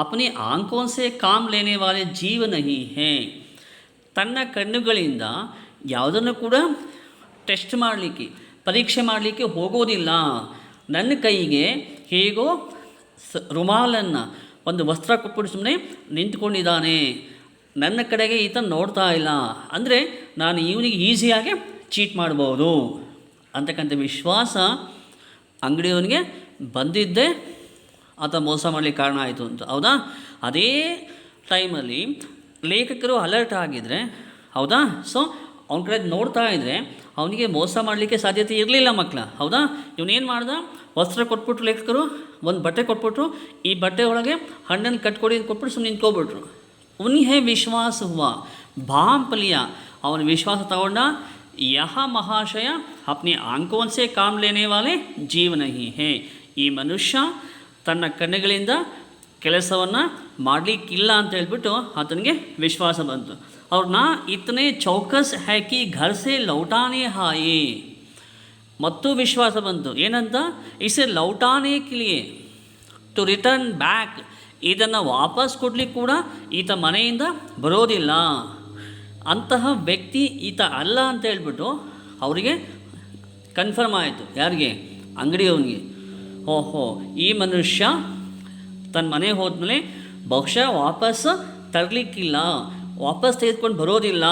ಅಪನಿ ಆಂಖೋಂ ಸೆ ಕಾಮ್ ಲೇನೆ ವಾಲೆ ಜೀವ ನಹಿ ಹೇ, ತನ್ನ ಕಣ್ಣುಗಳಿಂದ ಯಾವುದನ್ನು ಕೂಡ ಟೆಸ್ಟ್ ಮಾಡಲಿಕ್ಕೆ, ಪರೀಕ್ಷೆ ಮಾಡಲಿಕ್ಕೆ ಹೋಗೋದಿಲ್ಲ. ನನ್ನ ಕೈಗೆ ಹೇಗೋ ರುಮಾಲನ್ನು ಒಂದು ವಸ್ತ್ರ ಕೊಟ್ಬಿಟ್ಟು ಸುಮ್ಮನೆ ನಿಂತ್ಕೊಂಡಿದ್ದಾನೆ, ನನ್ನ ಕಡೆಗೆ ಈತ ನೋಡ್ತಾ ಇಲ್ಲ, ಅಂದರೆ ನಾನು ಇವನಿಗೆ ಈಸಿಯಾಗಿ ಚೀಟ್ ಮಾಡ್ಬೋದು ಅಂತಕ್ಕಂಥ ವಿಶ್ವಾಸ ಅಂಗಡಿಯವನಿಗೆ ಬಂದಿದ್ದೇ ಆತ ಮೋಸ ಮಾಡಲಿಕ್ಕೆ ಕಾರಣ ಆಯಿತು ಅಂತ. ಹೌದಾ? ಅದೇ ಟೈಮಲ್ಲಿ ಲೇಖಕರು ಅಲರ್ಟ್ ಆಗಿದ್ದರೆ, ಹೌದಾ, ಸೊ ಅವನ ಕಡೆ ನೋಡ್ತಾ ಇದ್ದರೆ ಅವನಿಗೆ ಮೋಸ ಮಾಡಲಿಕ್ಕೆ ಸಾಧ್ಯತೆ ಇರಲಿಲ್ಲ ಮಕ್ಕಳ. ಹೌದಾ? ಇವನೇನು ಮಾಡ್ದ? ವಸ್ತ್ರ ಕೊಟ್ಬಿಟ್ರು ಲೇಖಕರು, ಒಂದು ಬಟ್ಟೆ ಕೊಟ್ಬಿಟ್ರು, ಈ ಬಟ್ಟೆ ಒಳಗೆ ಹಣ್ಣನ್ನು ಕಟ್ಕೊಡಿ ಕೊಟ್ಬಿಟ್ಟು ಸುಮ್ಮನೆ ನಿಂತ್ಕೊಬಿಟ್ರು. ಉನ್ಹೇ ವಿಶ್ವಾಸ ಹುವಾ, ಭಾಂಪ್ ಲಿಯಾ, ಅವನ ವಿಶ್ವಾಸ ತಗೊಂಡ. ಯಹ ಮಹಾಶಯ ಅಪ್ನಿ ಆಂಖೋಂ ಸೆ ಕಾಮ್ ಲೇನೆ ವಾಲೆ ಜೀವ ನಹಿ ಹೇ, ಈ ಮನುಷ್ಯ ತನ್ನ ಕಣ್ಣುಗಳಿಂದ ಕೆಲಸವನ್ನು ಮಾಡಲಿಕ್ಕಿಲ್ಲ ಅಂತ ಹೇಳ್ಬಿಟ್ಟು ಆತನಿಗೆ ವಿಶ್ವಾಸ ಬಂತು. ಅವ್ರನ್ನ ಇತನೇ ಚೌಕಸ್ ಹ್ಯಾಕಿ ಘರ್ಸೆ ಲೌಟಾನೆ ಹಾಯಿ, ಮತ್ತು ವಿಶ್ವಾಸ ಬಂತು ಏನಂತ, ಇಸೆ ಲೌಟಾನೆ ಕಿಲಿಯೇ ಟು ರಿಟರ್ನ್ ಬ್ಯಾಕ್, ಇದನ್ನು ವಾಪಸ್ ಕೊಡ್ಲಿಕ್ಕೆ ಕೂಡ ಈತ ಮನೆಯಿಂದ ಬರೋದಿಲ್ಲ, ಅಂತಹ ವ್ಯಕ್ತಿ ಈತ ಅಲ್ಲ ಅಂತ ಹೇಳ್ಬಿಟ್ಟು ಅವರಿಗೆ ಕನ್ಫರ್ಮ್ ಆಯಿತು. ಯಾರಿಗೆ? ಅಂಗಡಿಯವನಿಗೆ. ಓಹೋ, ಈ ಮನುಷ್ಯ ತನ್ನ ಮನೆಗೆ ಹೋದ್ಮೇಲೆ ಬಹುಶಃ ವಾಪಸ್ ತರಲಿಕ್ಕಿಲ್ಲ, ವಾಪಸ್ ತೆಗೆದುಕೊಂಡು ಬರೋದಿಲ್ಲ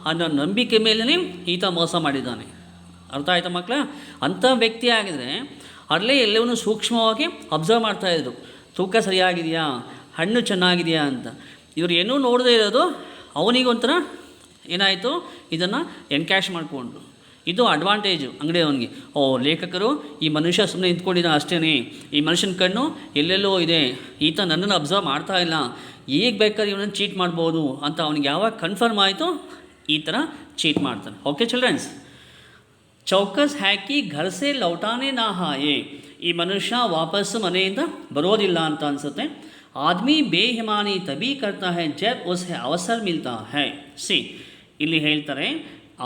ಅನ್ನೋ ನಂಬಿಕೆ ಮೇಲೇ ಈತ ಮೋಸ ಮಾಡಿದ್ದಾನೆ. ಅರ್ಥ ಆಯ್ತಾ ಮಕ್ಕಳ? ಅಂಥ ವ್ಯಕ್ತಿ ಆಗಿದರೆ ಅಲ್ಲೇ ಎಲ್ಲವನ್ನೂ ಸೂಕ್ಷ್ಮವಾಗಿ ಅಬ್ಸರ್ವ್ ಮಾಡ್ತಾಯಿದ್ರು. ತೂಕ ಸರಿಯಾಗಿದೆಯಾ, ಹಣ್ಣು ಚೆನ್ನಾಗಿದೆಯಾ ಅಂತ. ಇವರು ಏನೂ ನೋಡದೇ ಇರೋದು ಅವನಿಗೊಂಥರ ಏನಾಯಿತು, ಇದನ್ನು ಎನ್ಕ್ಯಾಶ್ ಮಾಡಿಕೊಂಡ್ರು. ಇದು ಅಡ್ವಾಂಟೇಜು ಅಂಗಡಿಯವನಿಗೆ. ಓ, ಲೇಖಕರು ಈ ಮನುಷ್ಯ ಸುಮ್ಮನೆ ನಿಂತ್ಕೊಂಡಿದ್ದ ಅಷ್ಟೇ, ಈ ಮನುಷ್ಯನ ಕಣ್ಣು ಎಲ್ಲೆಲ್ಲೋ ಇದೆ, ಈತ ನನ್ನನ್ನು ಅಬ್ಸರ್ವ್ ಮಾಡ್ತಾ ಇಲ್ಲ, ಈಗ ಬೇಕಾದ್ರೆ ಇವನನ್ನು ಚೀಟ್ ಮಾಡ್ಬೋದು ಅಂತ ಅವನಿಗೆ ಯಾವಾಗ ಕನ್ಫರ್ಮ್ ಆಯಿತು, ಈ ಥರ ಚೀಟ್ ಮಾಡ್ತಾನೆ. ಓಕೆ ಚಿಲ್ಡ್ರನ್ಸ್, ಚೌಕಸ್ ಹ್ಯಾಕಿ ಘರ್ಸೆ ಲೌಟಾನೆ ನಾ ಹಾಯೆ, ಈ ಮನುಷ್ಯ ವಾಪಸ್ಸು ಮನೆಯಿಂದ ಬರೋದಿಲ್ಲ ಅಂತ ಅನಿಸುತ್ತೆ. ಆದ್ಮಿ ಬೇಹಿಮಾನಿ ತಬಿ ಕರ್ತಾ ಹೈ ಜಬ್ ಉಸ್ಸೆ ಅವಸರ ಮಿಲ್ತಾ ಹೈ. ಸಿ, ಇಲ್ಲಿ ಹೇಳ್ತಾರೆ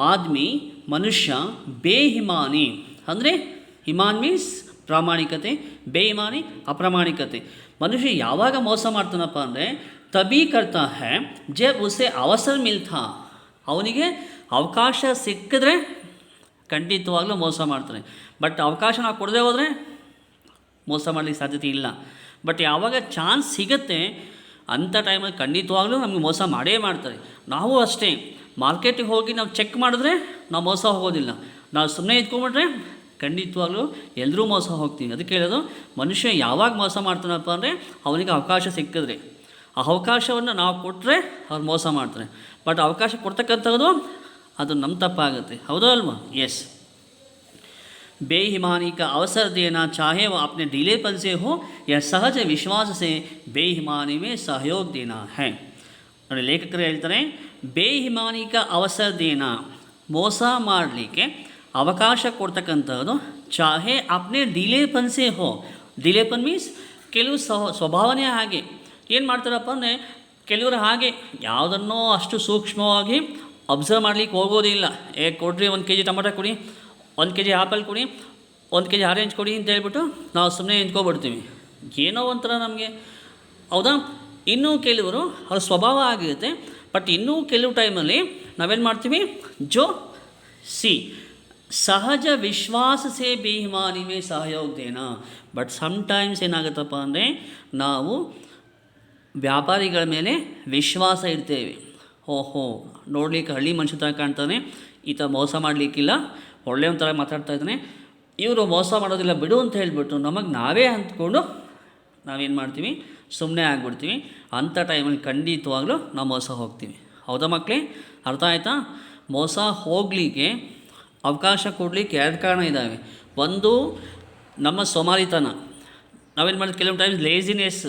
ಆದ್ಮಿ ಮನುಷ್ಯ, ಬೇಹಿಮಾನಿ ಅಂದರೆ ಹಿಮಾನ್ ಮೀನ್ಸ್ ಪ್ರಾಮಾಣಿಕತೆ, ಬೇಹಿಮಾನಿ ಅಪ್ರಾಮಾಣಿಕತೆ. ಮನುಷ್ಯ ಯಾವಾಗ ಮೋಸ ಮಾಡ್ತಾನಪ್ಪ ಅಂದರೆ ತಬಿ ಕರ್ತಾ ಹೈ ಜಬ್ ಉಸ್ಸೆ ಅವಸರ ಮಿಲ್ತಾ, ಅವನಿಗೆ ಅವಕಾಶ ಸಿಕ್ಕಿದ್ರೆ ಖಂಡಿತವಾಗ್ಲೂ ಮೋಸ ಮಾಡ್ತಾನೆ. ಬಟ್ ಅವಕಾಶ ನಾವು ಕೊಡದೆ ಹೋದರೆ ಮೋಸ ಮಾಡಲಿಕ್ಕೆ ಸಾಧ್ಯತೆ ಇಲ್ಲ. ಬಟ್ ಯಾವಾಗ ಚಾನ್ಸ್ ಸಿಗುತ್ತೆ ಅಂಥ ಟೈಮಲ್ಲಿ ಖಂಡಿತವಾಗ್ಲೂ ನಮಗೆ ಮೋಸ ಮಾಡೇ ಮಾಡ್ತಾರೆ. ನಾವು ಅಷ್ಟೇ, ಮಾರ್ಕೆಟಿಗೆ ಹೋಗಿ ನಾವು ಚೆಕ್ ಮಾಡಿದ್ರೆ ನಾವು ಮೋಸ ಹೋಗೋದಿಲ್ಲ. ನಾವು ಸುಮ್ಮನೆ ಇದ್ಕೊಂಡ್ಬಿಟ್ರೆ ಖಂಡಿತವಾಗ್ಲೂ ಎಲ್ಲರೂ ಮೋಸ ಹೋಗ್ತೀವಿ. ಅದಕ್ಕೆ ಹೇಳೋದು, ಮನುಷ್ಯ ಯಾವಾಗ ಮೋಸ ಮಾಡ್ತಾನಪ್ಪ ಅಂದರೆ ಅವನಿಗೆ ಅವಕಾಶ ಸಿಕ್ಕಿದ್ರೆ, ಆ ಅವಕಾಶವನ್ನು ನಾವು ಕೊಟ್ಟರೆ ಅವ್ರು ಮೋಸ ಮಾಡ್ತಾರೆ. ಬಟ್ ಅವಕಾಶ ಕೊಡ್ತಕ್ಕಂಥದ್ದು ಅದು ನಮ್ಮ ತಪ್ಪಾಗುತ್ತೆ. ಹೌದೋ ಅಲ್ವಾ? ಎಸ್. बेईमानी का अवसर देना, चाहे वो अपने ढीलेपन से हो या सहज विश्वास से बेईमानी में सहयोग देना है. ನೋಡಿ, ಲೇಖಕರು ಹೇಳ್ತಾರೆ ಬೇಹಿಮಾನಿ ಕ ಅವಸರ ದೇನಾ, ಮೋಸ ಮಾಡಲಿಕ್ಕೆ ಅವಕಾಶ ಕೊಡ್ತಕ್ಕಂಥದ್ದು, ಚಾಹೆ ಅಪ್ನೆ ಢೀಲೇಪನ್ ಸೇ ಹೋ. ಢೀಲೇಪನ್ ಮೀನ್ಸ್ ಕೆಲವು ಸ್ವಭಾವನೆ ಹಾಗೆ. ಏನು ಮಾಡ್ತಾರಪ್ಪ ಅಂದರೆ, ಕೆಲವರು ಹಾಗೆ ಯಾವುದನ್ನೋ ಅಷ್ಟು ಸೂಕ್ಷ್ಮವಾಗಿ ಅಬ್ಸರ್ವ್ ಮಾಡಲಿಕ್ಕೆ ಹೋಗೋದಿಲ್ಲ. ಕೊಡ್ರಿ 1 kg ಟೊಮೊಟೊ ಕೊಡಿ, 1 kg ಆ್ಯಪಲ್ ಕೊಡಿ, 1 kg ಆರೆಂಜ್ ಕೊಡಿ ಅಂತ ಹೇಳ್ಬಿಟ್ಟು ನಾವು ಸುಮ್ಮನೆ ನಿಂತ್ಕೊಬಿಡ್ತೀವಿ. ಏನೋ ಒಂಥರ ನಮಗೆ, ಹೌದಾ? ಇನ್ನೂ ಕೆಲವರು ಅವ್ರ ಸ್ವಭಾವ ಆಗಿರುತ್ತೆ. ಬಟ್ ಇನ್ನೂ ಕೆಲವು ಟೈಮಲ್ಲಿ ನಾವೇನು ಮಾಡ್ತೀವಿ, ಜೋ ಸಿ ಸಹಜ ವಿಶ್ವಾಸ ಸೇ ಬೇಹಿಮಾನಿ ಮೇ ಸಹಯೋಗ ದೇನಾ. ಬಟ್ ಸಮ್ಟೈಮ್ಸ್ ಏನಾಗುತ್ತಪ್ಪ ಅಂದರೆ, ನಾವು ವ್ಯಾಪಾರಿಗಳ ಮೇಲೆ ವಿಶ್ವಾಸ ಇಡ್ತೇವೆ. ಓಹೋ, ನೋಡಲಿಕ್ಕೆ ಹಳ್ಳಿ ಮನುಷ್ಯ ಥರ ಕಾಣ್ತಾನೆ, ಈತ ಮೋಸ ಮಾಡಲಿಕ್ಕಿಲ್ಲ, ಒಳ್ಳೆ ಒಂಥರ ಮಾತಾಡ್ತಾ ಇದ್ದಾನೆ, ಇವರು ಮೋಸ ಮಾಡೋದಿಲ್ಲ ಬಿಡು ಅಂತ ಹೇಳಿಬಿಟ್ಟು ನಮಗೆ ನಾವೇ ಅಂದ್ಕೊಂಡು ನಾವೇನು ಮಾಡ್ತೀವಿ, ಸುಮ್ಮನೆ ಆಗಿಬಿಡ್ತೀವಿ. ಅಂಥ ಟೈಮಲ್ಲಿ ಖಂಡಿತವಾಗ್ಲೂ ನಾವು ಮೋಸ ಹೋಗ್ತೀವಿ. ಹೌದಾ ಮಕ್ಕಳೇ? ಅರ್ಥ ಆಯಿತಾ? ಮೋಸ ಹೋಗಲಿಕ್ಕೆ ಅವಕಾಶ ಕೊಡಲಿಕ್ಕೆ 2 ಕಾರಣ ಇದ್ದಾವೆ. ಒಂದು, ನಮ್ಮ ಸೋಮಾರಿತನ. ನಾವೇನು ಮಾಡ್ತೀವಿ, ಕೆಲವು ಟೈಮ್ಸ್ ಲೇಜಿನೆಸ್,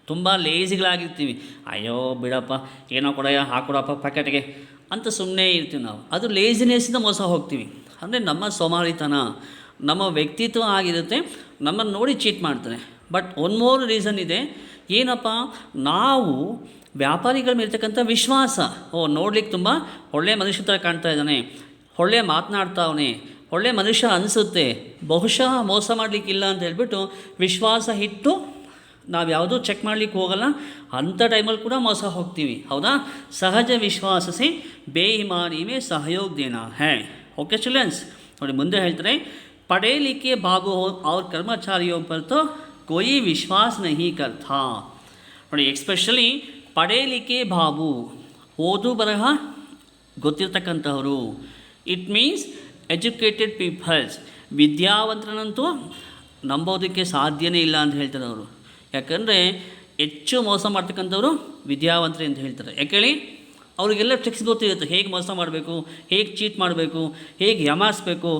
ತುಂಬ ಲೇಜಿಗಳಾಗಿರ್ತೀವಿ. ಅಯ್ಯೋ ಬಿಡಪ್ಪ, ಏನೋ ಕೊಡಯ್ಯ, ಹಾಕೊಡಪ್ಪ ಪ್ಯಾಕೆಟ್ಗೆ ಅಂತ ಸುಮ್ಮನೆ ಇರ್ತೀವಿ ನಾವು. ಅದು ಲೇಜಿನೆಸ್ಸಿಂದ ಮೋಸ ಹೋಗ್ತೀವಿ. ಅಂದರೆ ನಮ್ಮ ಸೋಮಾರಿತನ, ನಮ್ಮ ವ್ಯಕ್ತಿತ್ವ ಆಗಿರುತ್ತೆ, ನಮ್ಮನ್ನು ನೋಡಿ ಚೀಟ್ ಮಾಡ್ತಾರೆ. ಬಟ್ ಒನ್ ಮೋರ್ ರೀಸನ್ ಇದೆ. ಏನಪ್ಪ, ನಾವು ವ್ಯಾಪಾರಿಗಳ ಮೇಲಿರ್ತಕ್ಕಂಥ ವಿಶ್ವಾಸ. ನೋಡ್ಲಿಕ್ಕೆ ತುಂಬ ಒಳ್ಳೆ ಮನುಷ್ಯ ಥರ ಕಾಣ್ತಾ ಇದ್ದಾನೆ, ಒಳ್ಳೆ ಮಾತನಾಡ್ತಾವನೆ, ಒಳ್ಳೆ ಮನುಷ್ಯ ಅನಿಸುತ್ತೆ, ಬಹುಶಃ ಮೋಸ ಮಾಡಲಿಕ್ಕಿಲ್ಲ ಅಂತ ಹೇಳ್ಬಿಟ್ಟು ವಿಶ್ವಾಸ ಇಟ್ಟು ನಾವು ಯಾವುದೂ ಚೆಕ್ ಮಾಡಲಿಕ್ಕೆ ಹೋಗಲ್ಲ. ಅಂಥ ಟೈಮಲ್ಲಿ ಕೂಡ ಮೋಸ ಹೋಗ್ತೀವಿ. ಹೌದಾ? ಸಹಜ ವಿಶ್ವಾಸ ಸೇ ಬೇಯಿಮಾನಿ ಮೇ ಸಹಯೋಗ ದೇನಾ ಹೈ. ಓಕೆ ಚಿಲ್ಡ್ರನ್ಸ್, ನೋಡಿ ಮುಂದೆ ಹೇಳ್ತಾರೆ, ಪढ़े लिखे बाबू और कर्मचारियों पर तो कोई विश्वास नहीं करता. ನೋಡಿ, ಎಕ್ಸ್ಪೆಷಲಿ ಪढ़े लिखे ಬಾಬು, ಓದು ಬರಹ ಗೊತ್ತಿರ್ತಕ್ಕಂಥವರು. It means educated peoples. ವಿದ್ಯಾವಂತರನ್ನಂತೂ ನಂಬೋದಕ್ಕೆ ಸಾಧ್ಯನೇ ಇಲ್ಲ ಅಂತ ಹೇಳ್ತಾರೆ ಅವರು. ಯಾಕಂದರೆ ಹೆಚ್ಚು ಮೋಸ ಮಾಡ್ತಕ್ಕಂಥವ್ರು ವಿದ್ಯಾವಂತರೇ ಅಂತ ಹೇಳ್ತಾರೆ. ಯಾಕೇಳಿ, ಅವರಿಗೆಲ್ಲ ಟ್ರಿಕ್ಸ್ ಗೊತ್ತಿರುತ್ತೆ, ಹೇಗೆ ಮೋಸ ಮಾಡಬೇಕು, ಹೇಗೆ ಚೀಟ್ ಮಾಡಬೇಕು, ಹೇಗೆ ಯಮಾರಿಸ್ಬೇಕು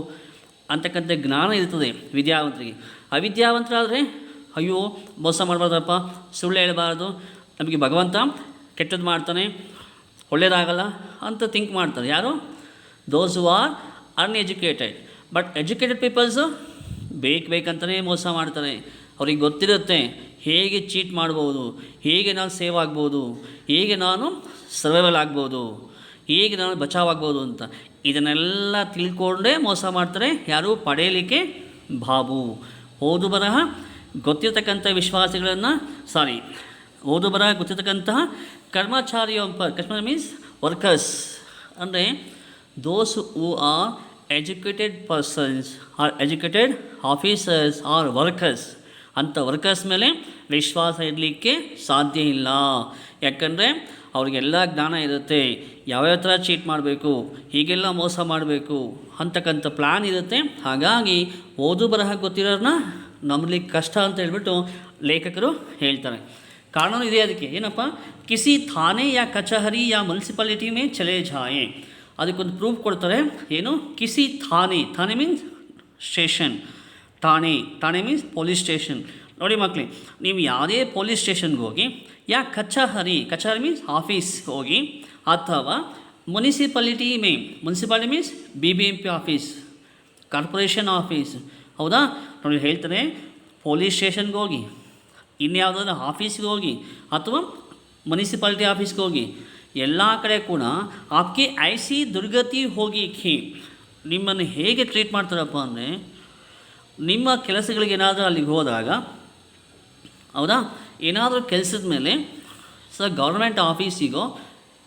ಅಂತಕ್ಕಂಥ ಜ್ಞಾನ ಇರ್ತದೆ ವಿದ್ಯಾವಂತರಿಗೆ. ಅವಿದ್ಯಾವಂತರಾದರೆ ಅಯ್ಯೋ ಮೋಸ ಮಾಡಬಾರ್ದಪ್ಪ, ಸುಳ್ಳು ಹೇಳಬಾರ್ದು, ನಮಗೆ ಭಗವಂತ ಕೆಟ್ಟದ್ದು ಮಾಡ್ತಾನೆ, ಒಳ್ಳೆಯದಾಗಲ್ಲ ಅಂತ ಥಿಂಕ್ ಮಾಡ್ತಾರೆ. ಯಾರು? Those who are uneducated. But educated peoples ಬೇಕಂತಲೇ ಮೋಸ ಮಾಡ್ತಾರೆ. ಅವ್ರಿಗೆ ಗೊತ್ತಿರುತ್ತೆ ಹೇಗೆ ಚೀಟ್ ಮಾಡ್ಬೋದು, ಹೇಗೆ ನಾನು ಸೇವ್ ಆಗ್ಬೋದು, ಹೇಗೆ ನಾನು ಸರ್ವೈವಲ್ ಆಗ್ಬೋದು, ಹೇಗೆ ನಾನು ಬಚಾವಾಗ್ಬೋದು ಅಂತ ಇದನ್ನೆಲ್ಲ ತಿಳ್ಕೊಂಡೇ ಮೋಸ ಮಾಡ್ತಾರೆ. ಯಾರು? ಪಡೆಯಲಿಕ್ಕೆ ಬಾಬು. ಓದು ಬರಹ ಗೊತ್ತಿರತಕ್ಕಂಥ ವಿಶ್ವಾಸಿಗಳನ್ನು ಓದು ಬರಹ ಗೊತ್ತಿರತಕ್ಕಂತಹ ಕರ್ಮಚಾರಿ ಮೀನ್ಸ್ ವರ್ಕರ್ಸ್, ಅಂದರೆ those who are educated persons or educated officers or workers, ಅಂಥ ವರ್ಕರ್ಸ್ ಮೇಲೆ ವಿಶ್ವಾಸ ಇಡಲಿಕ್ಕೆ ಸಾಧ್ಯ ಇಲ್ಲ. ಯಾಕಂದರೆ ಅವ್ರಿಗೆಲ್ಲ ಜ್ಞಾನ ಇರುತ್ತೆ, ಯಾವ್ಯಾವ ಥರ ಚೀಟ್ ಮಾಡಬೇಕು, ಹೀಗೆಲ್ಲ ಮೋಸ ಮಾಡಬೇಕು ಅಂತಕ್ಕಂಥ ಪ್ಲ್ಯಾನ್ ಇರುತ್ತೆ. ಹಾಗಾಗಿ ಓದು ಬರಹ ಗೊತ್ತಿರೋರನ್ನ ನಂಬಲಿಕ್ಕೆ ಕಷ್ಟ ಅಂತ ಹೇಳ್ಬಿಟ್ಟು ಲೇಖಕರು ಹೇಳ್ತಾರೆ. ಕಾರಣ ಇದೆ ಅದಕ್ಕೆ. ಏನಪ್ಪ? ಕಿಸಿ ಥಾನೆ ಯಾ ಕಚಹರಿ ಯಾ ಮುನ್ಸಿಪಾಲಿಟಿ ಮೇ ಚಲೆ ಜಾಯೆ, ಅದಕ್ಕೊಂದು ಪ್ರೂಫ್ ಕೊಡ್ತಾರೆ. ಏನು? ಕಿಸಿ ಥಾನೆ ಮೀನ್ಸ್ ಸ್ಟೇಷನ್, ಠಾಣೆ ಮೀನ್ಸ್ ಪೊಲೀಸ್ ಸ್ಟೇಷನ್. ನೋಡಿ ಮಕ್ಕಳೇ, ನೀವು ಯಾವುದೇ ಪೊಲೀಸ್ ಸ್ಟೇಷನ್ಗೆ ಹೋಗಿ, ಯಾ ಕಚಹರಿ ಮೀನ್ಸ್ ಆಫೀಸ್ ಹೋಗಿ, ಅಥವಾ municipality means BBMP office, corporation office, ಹೌದಾ? ನೋಡಿ ಹೇಳ್ತಾರೆ, ಪೊಲೀಸ್ ಸ್ಟೇಷನ್ಗೆ ಹೋಗಿ, ಇನ್ಯಾವುದಾದ್ರೂ ಆಫೀಸ್ಗೆ ಹೋಗಿ, ಅಥವಾ ಮುನ್ಸಿಪಾಲಿಟಿ ಆಫೀಸ್ಗೆ ಹೋಗಿ, ಎಲ್ಲ ಕಡೆ ಕೂಡ ಆಪ್ಗೆ ಐಸಿ ದುರ್ಗತಿ ಹೋಗಿ ನಿಮ್ಮನ್ನು ಹೇಗೆ ಟ್ರೀಟ್ ಮಾಡ್ತಾರಪ್ಪ ಅಂದರೆ, ನಿಮ್ಮ ಕೆಲಸಗಳಿಗೆ ಏನಾದರೂ ಅಲ್ಲಿಗೆ ಹೋದಾಗ, ಹೌದಾ, ಏನಾದರೂ ಕೆಲಸದ ಮೇಲೆ ಗೌರ್ಮೆಂಟ್ ಆಫೀಸಿಗೋ,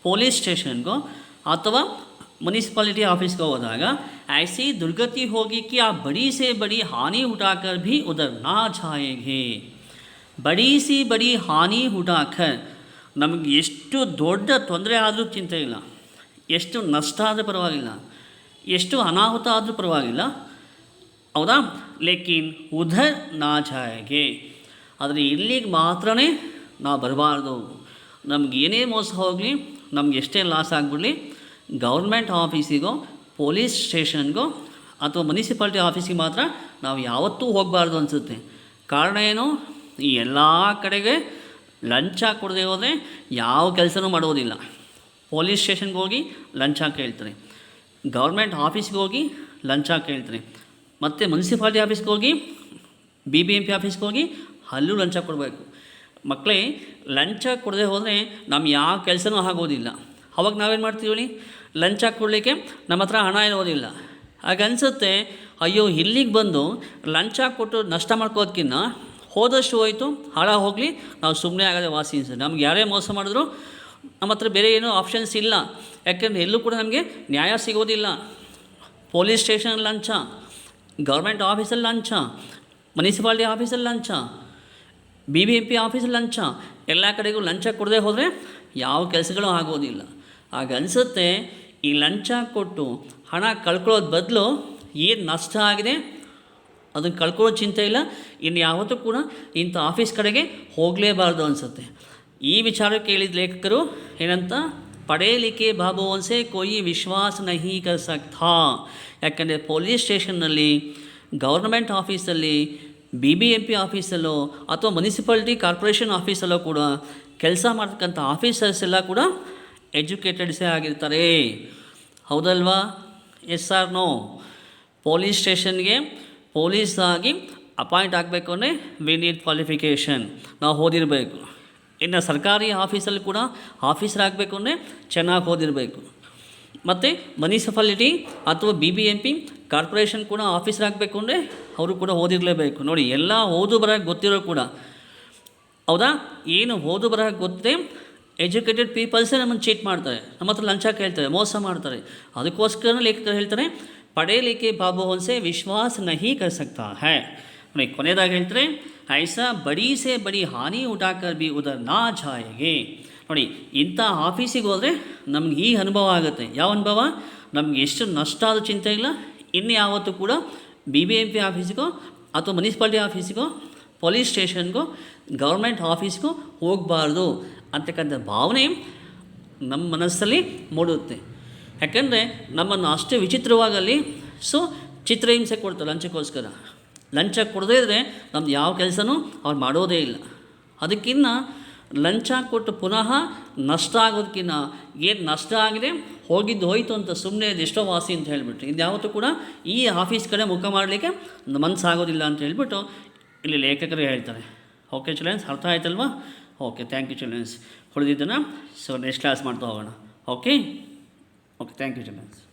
ಪೊಲೀಸ್ ಸ್ಟೇಷನ್ಗೋ ಅಥವಾ ಮುನ್ಸಿಪಾಲಿಟಿ ಆಫೀಸ್ಗೆ ಹೋದಾಗ ಐಸಿ ದುರ್ಗತಿ ಹೋಗಿ ಕಿ ಆ ಬಡಿ ಸೇ ಬಡಿ ಹಾನಿ ಉಠಾಕರ್ ಭಿ ಉಧರ್ ನಾ ಜಾಯೇಗೆ. ಬಡಿ ಹಾನಿ ಉಠಾಕರ್, ನಮಗೆ ಎಷ್ಟು ದೊಡ್ಡ ತೊಂದರೆ ಆದರೂ ಚಿಂತೆ ಇಲ್ಲ, ಎಷ್ಟು ನಷ್ಟ ಆದರೂ ಪರವಾಗಿಲ್ಲ, ಎಷ್ಟು ಅನಾಹುತ ಆದರೂ ಪರವಾಗಿಲ್ಲ, ಹೌದಾ, ಲೇಕಿನ್ ಉಧರ್ ನಾ ಜಾಯೇಗೆ, ಆದರೆ ಇಲ್ಲಿಗೆ ಮಾತ್ರ ನಾವು ಬರಬಾರ್ದು. ನಮ್ಗೆ ಏನೇ ಮೋಸ ಹೋಗಲಿ, ನಮ್ಗೆ ಎಷ್ಟೇ ಲಾಸ್ ಆಗಿಬಿಡಲಿ, ಗೌರ್ಮೆಂಟ್ ಆಫೀಸಿಗೋ, ಪೊಲೀಸ್ ಸ್ಟೇಷನ್ಗೋ ಅಥವಾ ಮುನ್ಸಿಪಾಲ್ಟಿ ಆಫೀಸಿಗೆ ಮಾತ್ರ ನಾವು ಯಾವತ್ತೂ ಹೋಗಬಾರ್ದು ಅನಿಸುತ್ತೆ. ಕಾರಣ ಏನು? ಈ ಎಲ್ಲ ಕಡೆಗೆ ಲಂಚ ಕೊಡದೆ ಹೋದರೆ ಯಾವ ಕೆಲಸನೂ ಮಾಡೋದಿಲ್ಲ. ಪೊಲೀಸ್ ಸ್ಟೇಷನ್ಗೆ ಹೋಗಿ ಲಂಚ ಕೇಳ್ತಾರೆ, ಗೌರ್ಮೆಂಟ್ ಆಫೀಸ್ಗೆ ಹೋಗಿ ಲಂಚ ಕೇಳ್ತಾರೆ, ಮತ್ತು ಮುನ್ಸಿಪಾಲ್ಟಿ ಆಫೀಸ್ಗೆ ಹೋಗಿ, BBMP ಆಫೀಸ್ಗೆ ಹೋಗಿ ಅಲ್ಲೂ ಲಂಚ ಕೊಡಬೇಕು. ಮಕ್ಕಳೇ, ಲಂಚ ಕೊಡದೆ ಹೋದರೆ ನಮ್ಮ ಯಾವ ಕೆಲಸನೂ ಆಗೋದಿಲ್ಲ. ಅವಾಗ ನಾವೇನು ಮಾಡ್ತೀವಿ? ಲಂಚ ಕೊಡಲಿಕ್ಕೆ ನಮ್ಮ ಹತ್ರ ಹಣ ಇರೋದಿಲ್ಲ. ಹಾಗೆ ಅನಿಸುತ್ತೆ, ಅಯ್ಯೋ ಇಲ್ಲಿಗೆ ಬಂದು ಲಂಚ ಕೊಟ್ಟು ನಷ್ಟ ಮಾಡ್ಕೋದಕ್ಕಿಂತ ಹೋದಷ್ಟು ಹೋಯಿತು, ಹಾಳ ಹೋಗಲಿ, ನಾವು ಸುಮ್ಮನೆ ಆಗೋದೇ ವಾಸಿ ಅನ್ಸುತ್ತೆ. ನಮ್ಗೆ ಯಾರೇ ಮೋಸ ಮಾಡಿದ್ರು ನಮ್ಮ ಹತ್ರ ಬೇರೆ ಏನೂ ಆಪ್ಷನ್ಸ್ ಇಲ್ಲ. ಯಾಕೆಂದರೆ ಎಲ್ಲೂ ಕೂಡ ನಮಗೆ ನ್ಯಾಯ ಸಿಗೋದಿಲ್ಲ. ಪೊಲೀಸ್ ಸ್ಟೇಷನ್ ಲಂಚ, ಗೌರ್ಮೆಂಟ್ ಆಫೀಸಲ್ಲಿ ಲಂಚ, ಮುನ್ಸಿಪಾಲ್ಟಿ ಆಫೀಸಲ್ಲಿ ಲಂಚ, BBMP ಆಫೀಸಲ್ಲಿ ಲಂಚ, ಎಲ್ಲ ಕಡೆಗೂ ಲಂಚ ಕೊಡದೆ ಹೋದರೆ ಯಾವ ಕೆಲಸಗಳೂ ಆಗೋದಿಲ್ಲ. ಆಗ ಅನಿಸುತ್ತೆ, ಈ ಲಂಚ ಕೊಟ್ಟು ಹಣ ಕಳ್ಕೊಳ್ಳೋದು ಬದಲು ಏನು ನಷ್ಟ ಆಗಿದೆ ಅದನ್ನು ಕಳ್ಕೊಳ್ಳೋ ಚಿಂತೆ ಇಲ್ಲ, ಇನ್ನು ಯಾವತ್ತೂ ಕೂಡ ಇಂಥ ಆಫೀಸ್ ಕಡೆಗೆ ಹೋಗಲೇಬಾರ್ದು ಅನಿಸುತ್ತೆ. ಈ ವಿಚಾರ ಕೇಳಿದ ಲೇಖಕರು ಏನಂತ? ಪಡೆಯಲಿಕ್ಕೆ ಬಾಬುವನ್ಸೆ ಕೊಯಿ ವಿಶ್ವಾಸ ನಹಿ ಕರ್ ಸಕ್ತಾ. ಯಾಕಂದರೆ ಪೊಲೀಸ್ ಸ್ಟೇಷನ್ನಲ್ಲಿ, ಗೌರ್ಮೆಂಟ್ ಆಫೀಸಲ್ಲಿ, BBMP ಆಫೀಸಲ್ಲೋ ಅಥವಾ ಮುನ್ಸಿಪಾಲ್ಟಿ ಕಾರ್ಪೊರೇಷನ್ ಆಫೀಸಲ್ಲೋ ಕೂಡ ಕೆಲಸ ಮಾಡ್ತಕ್ಕಂಥ ಆಫೀಸರ್ಸ್ ಎಲ್ಲ ಕೂಡ ಎಜುಕೇಟೆಡ್ಸೇ ಆಗಿರ್ತಾರೆ. ಹೌದಲ್ವಾ? Yes or no? ಪೊಲೀಸ್ ಸ್ಟೇಷನ್ಗೆ ಪೊಲೀಸ್ ಆಗಿ ಅಪಾಯಿಂಟ್ ಆಗಬೇಕು ಅಂದರೆ ವಿ ನೀಡ್ ಕ್ವಾಲಿಫಿಕೇಷನ್, ನಾವು ಓದಿರಬೇಕು. ಇನ್ನು ಸರ್ಕಾರಿ ಆಫೀಸಲ್ಲಿ ಕೂಡ ಆಫೀಸರ್ ಆಗಬೇಕು ಅಂದರೆ ಚೆನ್ನಾಗಿ ಓದಿರಬೇಕು. ಮತ್ತು ಮುನ್ಸಿಪಾಲಿಟಿ ಅಥವಾ BBMP ಕಾರ್ಪೊರೇಷನ್ ಕೂಡ ಆಫೀಸರ್ ಆಗಬೇಕು ಅಂದರೆ ಅವರು ಕೂಡ ಓದಿರಲೇಬೇಕು. ನೋಡಿ, ಎಲ್ಲ ಓದು ಬರಹ ಗೊತ್ತಿರೋ ಕೂಡ, ಹೌದಾ, ಏನು ಓದು ಬರಹ ಗೊತ್ತೇ ಎಜುಕೇಟೆಡ್ ಪೀಪಲ್ಸೇ ನಮ್ಮನ್ನು ಚೀಟ್ ಮಾಡ್ತಾರೆ, ನಮ್ಮ ಹತ್ರ ಲಂಚ ಕೇಳ್ತಾರೆ, ಮೋಸ ಮಾಡ್ತಾರೆ. ಅದಕ್ಕೋಸ್ಕರ ಲೇಖಕರು ಹೇಳ್ತಾರೆ, ಪಡೆಯಲಿಕ್ಕೆ ಬಾಬುವನ್ಸೆ ವಿಶ್ವಾಸ ನಹಿ ಕರ್ ಸಕ್ತಾ ಹೈ. ನೋಡಿ, ಕೊನೆಯದಾಗಿ ಹೇಳ್ತಾರೆ, ಐಸಾ ಬಡಿ ಸೇ ಬಡಿ ಹಾನಿ ಉಠಾಕರ್ ಬಿ ಉಧರ್ ನಾ ಜಾಯೇಗೆ. ನೋಡಿ, ಇಂಥ ಆಫೀಸಿಗೆ ಹೋದರೆ ನಮ್ಗೆ ಈ ಅನುಭವ ಆಗುತ್ತೆ. ಯಾವ ಅನುಭವ? ನಮ್ಗೆ ಎಷ್ಟು ನಷ್ಟ ಆದರೂ ಚಿಂತೆ ಇಲ್ಲ, ಇನ್ನು ಯಾವತ್ತೂ ಕೂಡ BBMP ಆಫೀಸಿಗೋ ಅಥವಾ ಮುನ್ಸಿಪಾಲ್ಟಿ ಆಫೀಸಿಗೋ, ಪೊಲೀಸ್ ಸ್ಟೇಷನ್ಗೋ, ಗೌರ್ಮೆಂಟ್ ಆಫೀಸ್ಗೋ ಹೋಗಬಾರ್ದು ಅಂತಕ್ಕಂಥ ಭಾವನೆ ನಮ್ಮ ಮನಸ್ಸಲ್ಲಿ ಮೂಡುತ್ತೆ. ಯಾಕೆಂದರೆ ನಮ್ಮನ್ನು ಅಷ್ಟೇ ವಿಚಿತ್ರವಾಗಲ್ಲಿ ಚಿತ್ರಹಿಂಸೆ ಕೊಡ್ತಾರೆ ಲಂಚಕ್ಕೋಸ್ಕರ. ಲಂಚ ಕೊಡದೇ ಇದ್ದರೆ ನಮ್ದು ಯಾವ ಕೆಲಸನೂ ಅವ್ರು ಮಾಡೋದೇ ಇಲ್ಲ. ಅದಕ್ಕಿಂತ ಲಂಚ ಕೊಟ್ಟು ಪುನಃ ನಷ್ಟ ಆಗೋದಕ್ಕಿಂತ ಏನು ನಷ್ಟ ಆಗಿದೆ ಹೋಗಿದ್ದು ಹೋಯಿತು ಅಂತ ಸುಮ್ಮನೆ ಎಷ್ಟೋ ವಾಸಿ ಅಂತ ಹೇಳಿಬಿಟ್ರು. ಇದು ಯಾವತ್ತೂ ಕೂಡ ಈ ಆಫೀಸ್ ಕಡೆ ಮುಖ ಮಾಡಲಿಕ್ಕೆ ಮನಸ್ಸಾಗೋದಿಲ್ಲ ಅಂತ ಹೇಳ್ಬಿಟ್ಟು ಇಲ್ಲಿ ಲೇಖಕರು ಹೇಳ್ತಾರೆ. ಓಕೆ ಚಿಲ್ಡ್ರನ್ಸ್, ಅರ್ಥ ಆಯ್ತಲ್ವಾ? Okay, thank you childrens. ಉಳಿದಿದ್ದನ್ನು ಸೊ ನೆಕ್ಸ್ಟ್ ಕ್ಲಾಸ್ ಮಾಡ್ತಾ ಹೋಗೋಣ. Okay okay, thank you children's.